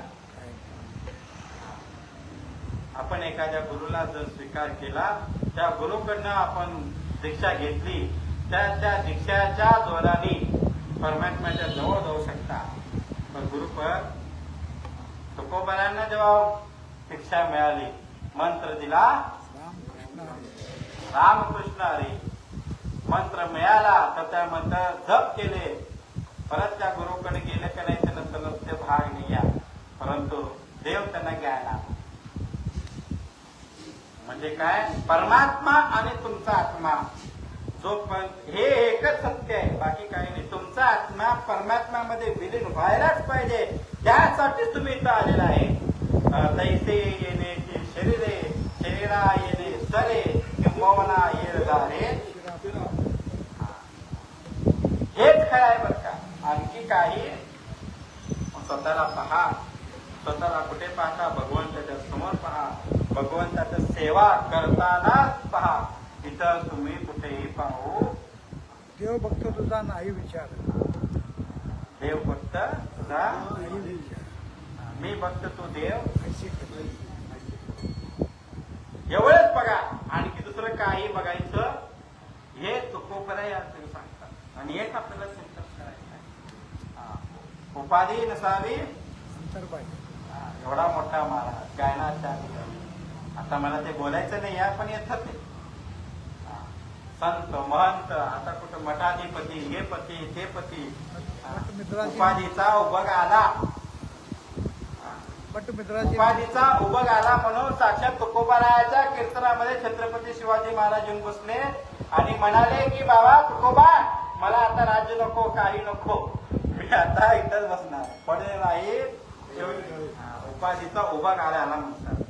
आपण एखाद्या गुरुला जर स्वीकार केला, त्या गुरुकडनं आपण दीक्षा घेतली, त्या दीक्षाच्या जोराने परमात्म्याच्या जवळ जाऊ शकता. पण गुरुपर तुकोबारांना जेव्हा दीक्षा मिळाली, मंत्र दिला रामकृष्ण हरी, मंत्र मिळाला तर त्या मंत्र जप केले, परत त्या गुरुकडे गेले का नाही नंतर ते भाग नाही या. परंतु देव त्यांना घ्यायला म्हणजे काय, परमात्मा आणि तुमचा आत्मा जो पण हे एकच सत्य आहे. बाकी काही नाही. तुमचा आत्मा परमात्म्यामध्ये विलीन व्हायलाच पाहिजे. त्यासाठी तुम्ही इथं आलेला आहे. तैसे येणे शरीरे शरीरा येणे सरे किंबवना येणारे हेच खरं आहे बरं का. आणखी काही स्वतःला पहा. स्वतःला कुठे पाहता, भगवंताच्या समोर पहा, भगवंताची सेवा करतानाच पहा. इथं तुम्ही कुठेही पाहू. देव भक्त तुझा नाही विचार, देव भक्त तुझा नाही विचार मी भक्त तू देव ऐसे करी. एवढंच बघा. आणखी दुसरं काही बघायचं हे तुकोबराय तुम्ही सांगतात. आणि हेच आपल्याला चिंतन करायचं आहे. उपाधी नसावी अंतर्बाह्य. एवढा मोठा महाराज गायनाच्या ठिकाणी. आता मला ते बोलायचं नाही आहे, पण येतात ते संत महंत. आता कुठं मठाधिपती, हे पती ते पती, उपाधीचा उभग आला, उपाधीचा उभग आला म्हणून साक्षात तुकोबारायाच्या कीर्तनामध्ये छत्रपती शिवाजी महाराज येऊन बसले आणि म्हणाले की बाबा तुकोबा, मला आता राज्य नको, काही नको, मी आता इथंच बसणार. पडे नाही. उपाधीचा उभग आला म्हणतात.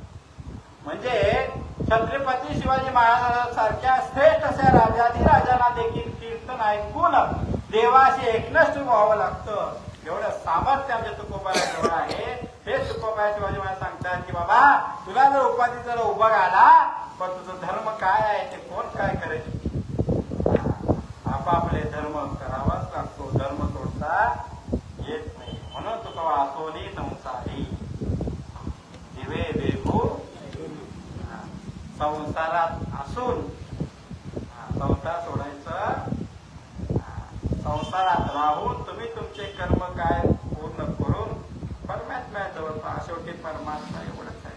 म्हणजे छत्रपती शिवाजी महाराजांसारख्या श्रेष्ठ अशा राजाधिराजांना देखील कीर्तन ऐकून देवाशी एकनिष्ठ व्हावं लागतं. एवढं सामर्थ्य आमच्या तुकोबाराजवळ आहे. हे तुकोबा शिवाजी महाराज सांगतात की बाबा, तुला जर उपाधी जर उभा आला, पण तुझं धर्म काय आहे ते कोण काय करेल. आपापले धर्म करावाच लागतो. धर्म तोडता येत नाही. म्हणून तुकोबा असोनी संसारी दिवे बेगू संसारात असून संसार सोडायचं, संसारात राहून तुम्ही तुमचे कर्म काय पूर्ण करून परमात्म्याजवळ पहा. शेवटी परमात्मा एवढंच आहे.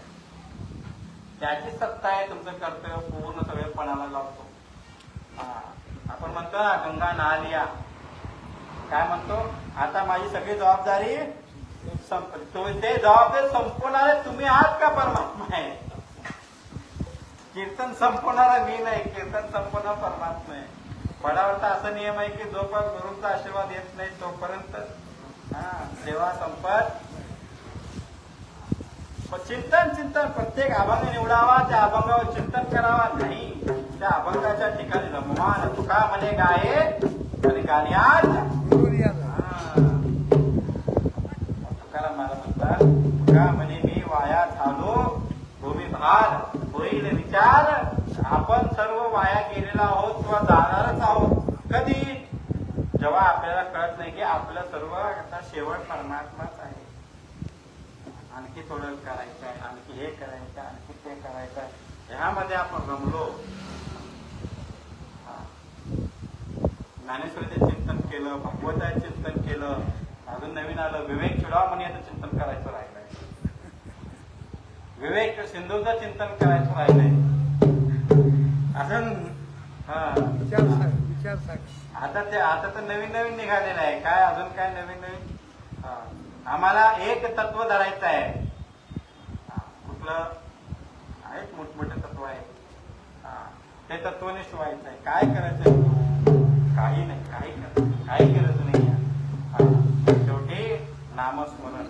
त्याची सत्ता आहे. तुमचं कर्तव्य पूर्ण सगळे पणाला लावतो. आपण म्हणतो ना, गंगा नहा काय म्हणतो, आता माझी सगळी जबाबदारी संपली. ते जबाबदारी संपवणारे तुम्ही आहात का परमात्मा आहे. कीर्तन संपवणारा मी नाही, कीर्तन संपवणारा परमात्मा आहे. बडावरचा असा नियम आहे की जोपर्यंत गुरूंचा आशीर्वाद येत नाही तोपर्यंत सेवा संपत. चिंतन प्रत्येक अभंग निवडावा, त्या अभंगावर चिंतन करावा. नाही, त्या अभंगाच्या ठिकाणी रममान तुका म्हणे गाये आणि गाण्यात तुकाराम मला म्हणतात, तुका म्हणे मी वाया झालो भूमी भार होईल विचार. आपण सर्व वाया गेलेला आहोत किंवा जाणारच आहोत. कधी जेव्हा आपल्याला कळत नाही की आपलं सर्व आता शेवट परमात्माच आहे, आणखी थोडं करायचं आहे, आणखी हे करायचं आहे, आणखी ते करायचं आहे, ह्यामध्ये आपण रमलो. ज्ञानेश्वरीचं चिंतन केलं, भगवताचं चिंतन केलं, अजून नवीन आलं विवेक चुडामणी याचं चिंतन करायचं राहिलंय, विवेक सिंधूचं चिंतन करायचं राहिलंय, अजून विचार आता तर नवीन नवीन निघालेलं आहे. काय अजून काय नवीन नवीन? आम्हाला एक तत्व धरायचं आहे. कुठलं आहेत मोठमोठे तत्व आहे, ते तत्वनिष्ठ व्हायचं आहे. काय करायचंय? काही नाही, काही गरज नाही. शेवटी नामस्मरण,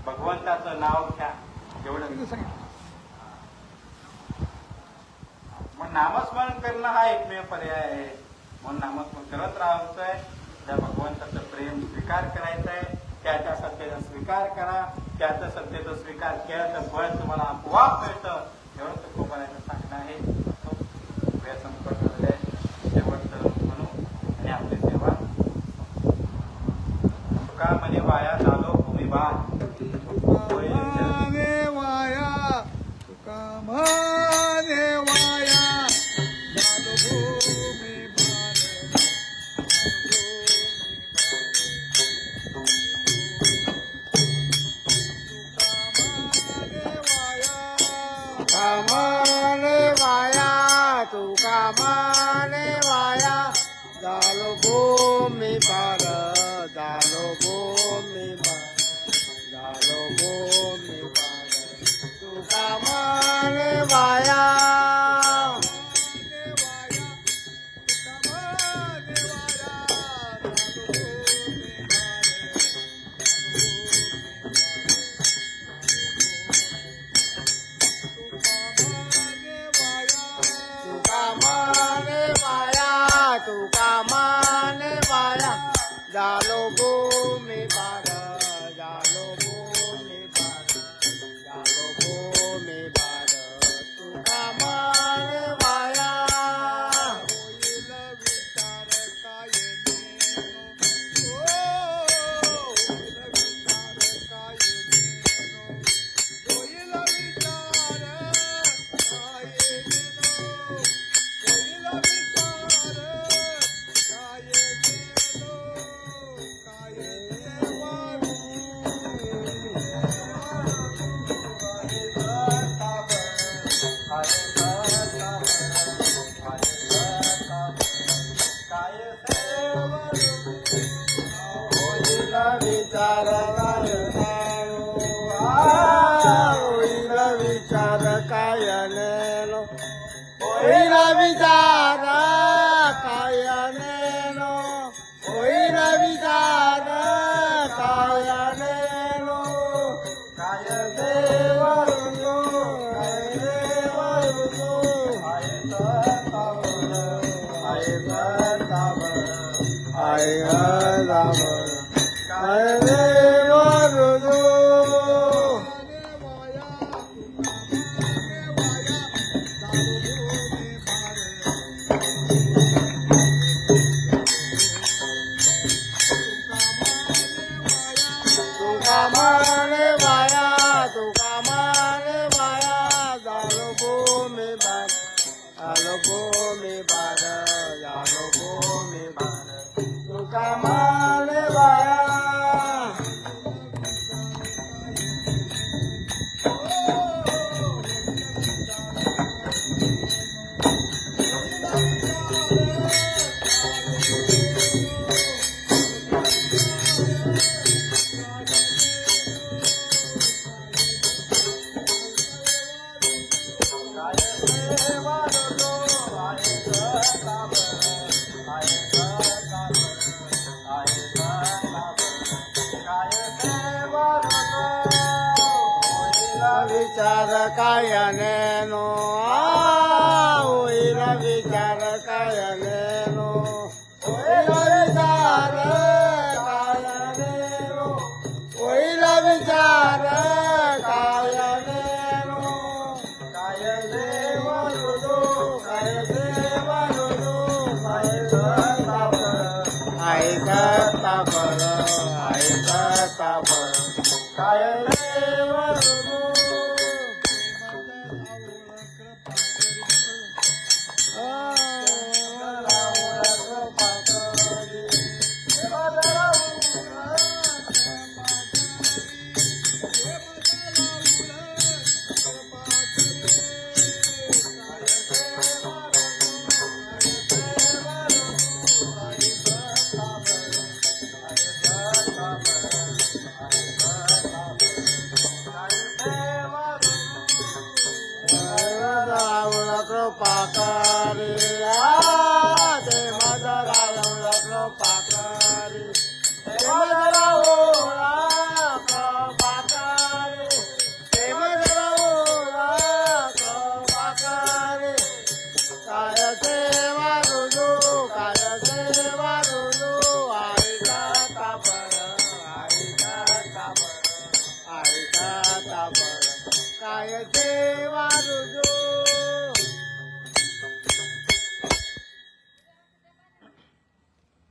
भगवंताचं नाव घ्या, एवढं. मग नामस्मरण करणं हा एकमेव पर्याय आहे. म्हणून नामस्मरण करत राहायचं आहे. त्या भगवंताचं प्रेम स्वीकार करायचं आहे. त्याच्या सत्तेचा स्वीकार करा. त्याच्या सत्तेचा स्वीकार केला तर फळ तुम्हाला आपोआप मिळतं. एवढं तुकोबारायचं सांगणं आहे. वेळ संपत झालेलं आहे. शेवटचं म्हणून आणि आपली सेवा. तुका म्हणे वाया झालो भूमिभार, कामाने वाया तुका माने वाया, झालो भूमी भार, झालो भूमी भार, झालो भूमी भार, तुका माने वाया. तुका माने वाया, झालो भूमी भार, झालो भूमी भार, झालो भूमी भार, तुका माने वाया. विचार विचार काय नेलो, होईल विचार काय नेलो, होईल विचार काय नेलो, काय देवरुनो, काय देवरुनो, आहे सतावर, आहे सतावर, काय देवरुनो. तुका माने वाया, तुका माने वाया, झालो भूमी भार, झालो भूमी भार, झालो भूमी भार, तुका माने वाया. विचार काय नेनो, होईल विचार काय नेनो, होईल विचार काय नेनो, होईल विचार काय नेनो, काय देवरुनो, काय देवरुनो, काय सतावर, सत्तापर आहे सत्तापर काय देव ऋजू पाकारी ते मदरा एवढं पाकारी ते मदरा ओळा पाकारी ते मदरा ओळा पाकारी काय सेवा रुजू काय सेवा रुजू आई तापर आई तापर आई तापर काय सेवा रुजू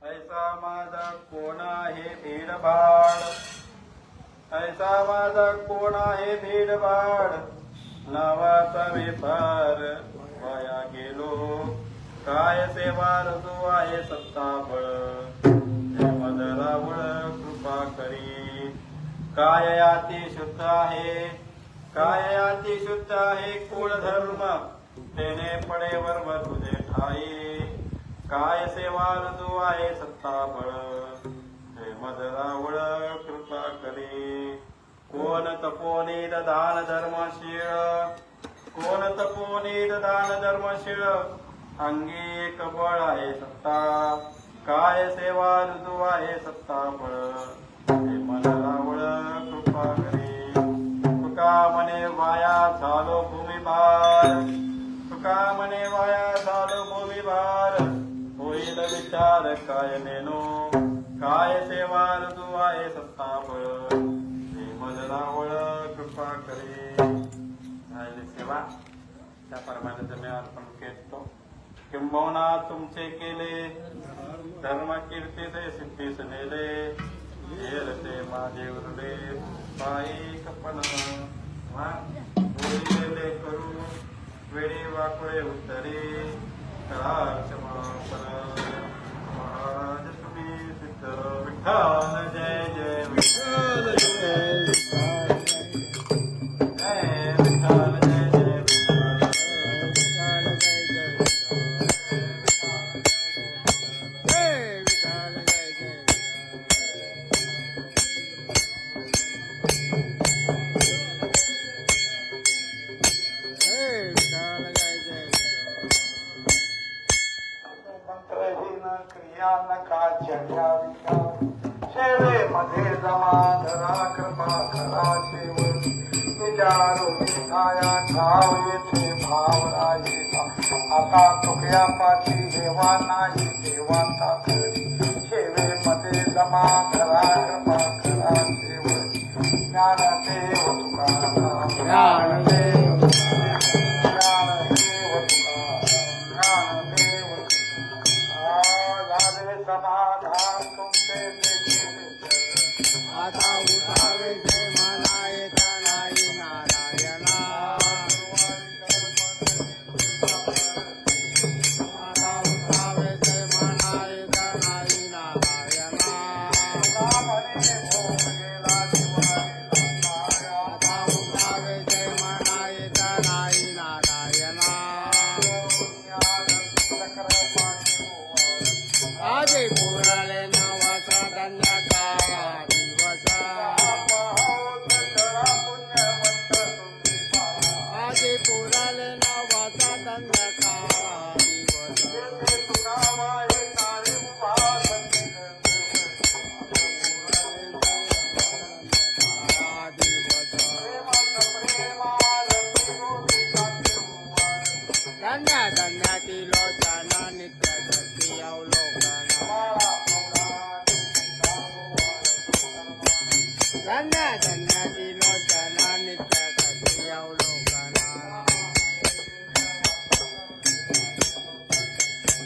ऐसा माझा कोण आहे भीडभाड ऐसा माझा कोण आहे भीडभाड नावाचा विफार वाया गेलो काय सेवा रजू आहे सत्ताबळ मदरावळ कृपा करी काय याती शुद्ध आहे काय याती शुद्ध आहे कुळ धर्म तेने पडेवर तुझे ठाई काय सेवा ऋतू आहे सत्ताबळ हे मदरावळ कृपा करी कोण तपोनीत दान धर्मशीळ कोण तपोनीत दान धर्मशीळ अंगी एक बळ आहे सत्ता काय सेवा ऋतू आहे सत्ताबळ हे मदरावळ कृपा करी तुका म्हणे वाया झालो भूमिभार तुका म्हणे वाया झालो भूमिभार होईल विचार काय नेनो काय सेवा ऋतू आहे सत्ताबळ हे मदरावळ कृपा करे झाली सेवा त्या परमाने मी अर्पण केतो किंबहुना तुमचे केले धर्म कीर्तीचे सिद्धीस नेले हेरते माझे उरले पायी कपन बोलिलेले करू वेळी वाकुळे उत्तरे महाराज तुम्ही सिद्ध विठ्ठल जय जय विठ्ठल जय विठ्ठल जय जय क्रिया नका शेवे मध्ये जमा धरा कृपा करा शेवट तुझ्या रोगिताया ठाव येथे भाव राहिला आता तुकड्या पाठी देवा नाही देवाचा घरी शेवे मध्ये जमा धरा कृपा करा शेवट ज्ञानदेव तुकाराम ज्ञानदेव समाधान तुमचे आता उठावे जय म्हणायचा नाही नारायणा आता उठावे जय म्हणायचा नाही नारायणा आता उठावे जय म्हणायचा नाही नारायणा आजे पुराले नावाचा धन्याचा दिवस आजे पुराले नावाचा धन्याचा दिवस धन्या धन्याची लोचना नित्य शक्ती अवलोकना धन्या धन्याची लोचना नित्य शक्ती अवलोकना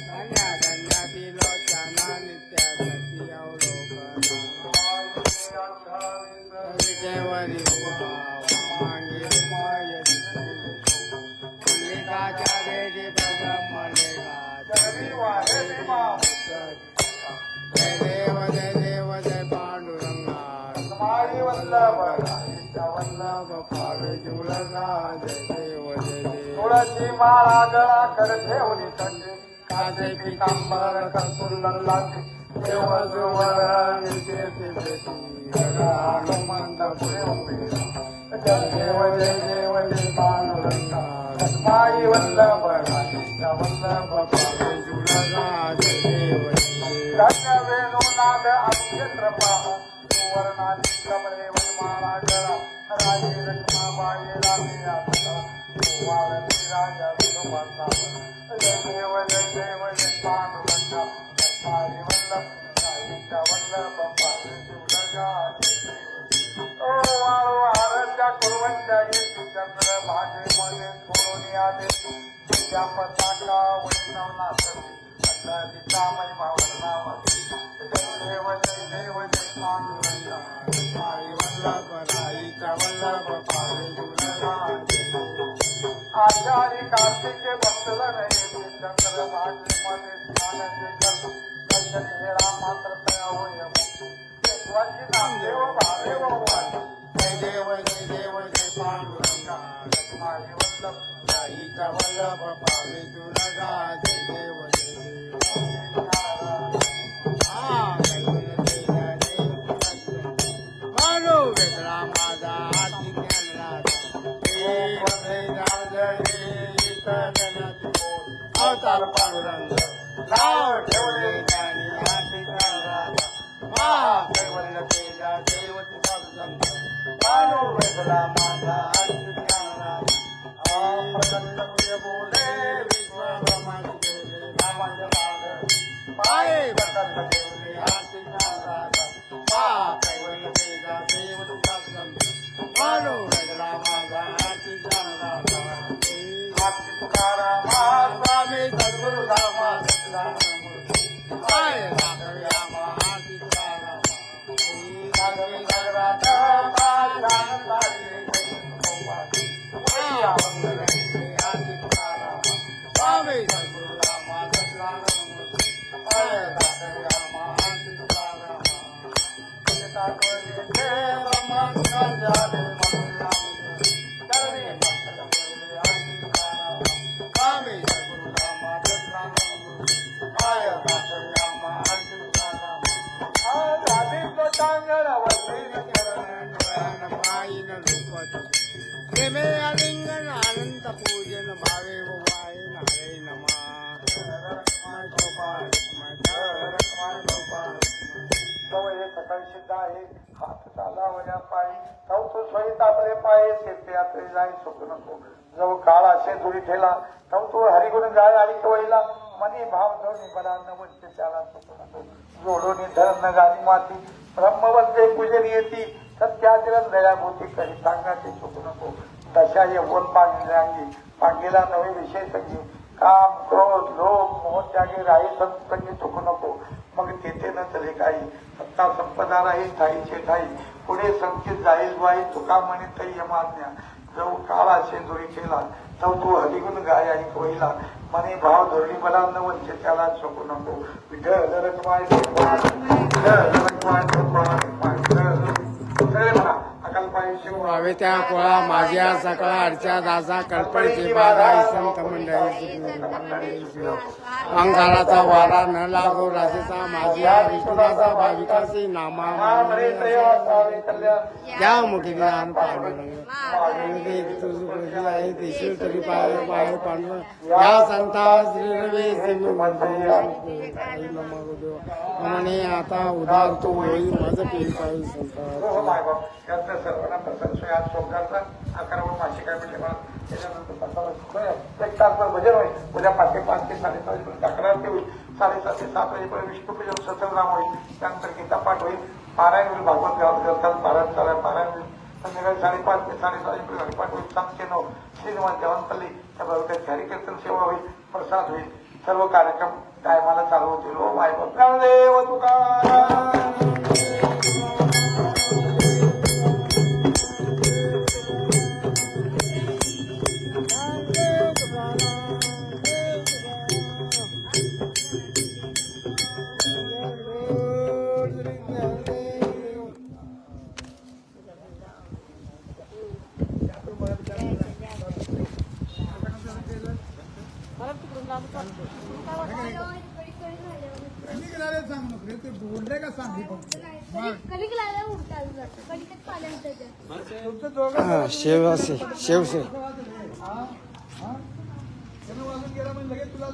धन्या धन्याची लोचना नित्य शक्ती अवलोकना विटेवरी मांगे मल्लिकाच्या वेदी मल्लिका जय देव जय देव जय पांडुरंगा वल्लभ पावे जुलगा जय देव जय देव तुळशी माळा गळा कर ठेवली थंडी काजे पितांबर कर्पूरला देव जुवरण कीर्ती बेटी हनुमंत पुढे उभे जय देव जय देव जय पांडुरंगा माई वल्लभ वल्लभ पावे जुलगा जय देव जय देव धन्य वेणुनाद अक्षेत्र पहा सुवर्णाची कमळे वनमाळा गळा राजे रखमाबाई रामे आता वाळती राजा विठोबाचा जय देव जय देव जय पांडुरंगा माई वल्लभ राईच्या वल्लभ पावे जुलगा ओ वाळू आरच्या कुरवंच्या येती चंद्र भागेमध्ये सोडून आले त्या पताका वैष्णव नाचते सामय भावनावती जय देव जय देव जय पांडुरंगा माई वल्लभ राईचा वल्लभ पावे जुलगा आषाढी कार्तिके भक्तला येते चंद्र भागेमध्ये स्नानाचे कर दर्शन हेरा मात्र तया होय स्वाची नामदेव भावे वाटे जय देव जय देव जय पांडुरंगा माई वल्लभ राईचा वल्लभ पावे जुलगा जय देव जय देव मानो वेगळा माझा आरती अवतार पांडुरंग नाव ठेवले ज्ञानी आरती कैवल्य तेजा देव तुझा संत मानो वेगळा माझा आरती प्रसन्न प्रिय बोले विश्व ब्रह्मांड देवे रामांच्या पाये प्रसन्न देवले आरती कैवल्य तेजा देव तुझा संत मानो वेगळा माझा आरती आरती तुकाराम स्वामी सद्गुरु रामा सच्चिदानंद जय राम आरती स्वामी सद्गुरु रामा प्रेमे आलिंगन अनंत पूजन भावे वाय नारे नमा सकाळी सिद्ध आहे हात चाला वया पायी तो सहित आपले पाय शेते यात्रे जाय सुख नको जव काळ असे दुरी ठेला तो हरिगुण गाय आणि वहिला मनी भाव धोनी बला न वंचे त्याला सुख नको जोडोनी धरण गाणी माती ब्रह्मवंदे पूजन येती सत्याचरण दयाभूती करी सांगण्याचे चुक नको दशा यवन पांगी पांगीला नवे विषय संगी काम क्रोध लोभ मोह त्यागे राही संगी चुक नको मग तेथे न चले काही सत्ता संपदा राही ठाईचे ठाई पुढे संचित जाईल वाई तुका म्हणे तै यमाज्ञा जव काळ असे दुरी केला तू हरिगुण गाय आणि कोईला मने भाव धरणी मला न वंचे त्याला चुकू नको विठ्ठल रखमाय भावे त्या कोळा माझ्या सकाळ अर्चा दासा कल्पळचे बाधा संत मंडळी अंगाराचा वारा न लागो राजेचा माझ्या विष्णुनाचा भाविकाशी नामा या मुखी ज्ञान पांडुरंग आहे देशील तरी पाय पांडुरंग या संता श्री रवी म्हणे आता उदार तो होईल माझं पेन पाहिजे संत सर्वांना प्रसन्न आज सोमवारचा 11 मासिक आहे म्हणजे मला त्याच्यानंतर एक तासभर भजन होईल उद्या 5 ते 7 वाजेपर्यंत 11 ते होईल 7:30 ते 7 वाजेपर्यंत विष्णुपूजन सत्संगराम होईल त्यानंतर गीतापाठ होईल पारायण होईल भागवत ग्रंथात पारायण चालू पारायण होईल संध्याकाळी 5:30 ते 7:30 वाजेपर्यंत हरिपाठ होईल 7 ते 9 श्रीनिवास देवांतली त्या बरोबर हरिकीर्तन सेवा होईल प्रसाद होईल सर्व कार्यक्रम टायमाला चालू होतील ओ माय देव तुका कणिक उडतात जातं कणिकेत पाण्यात त्याच्यात तुमचं दोघं हा शेव असे शेवसे हा? हा? त्यानं वाजून गेला म्हणजे लगेच तुला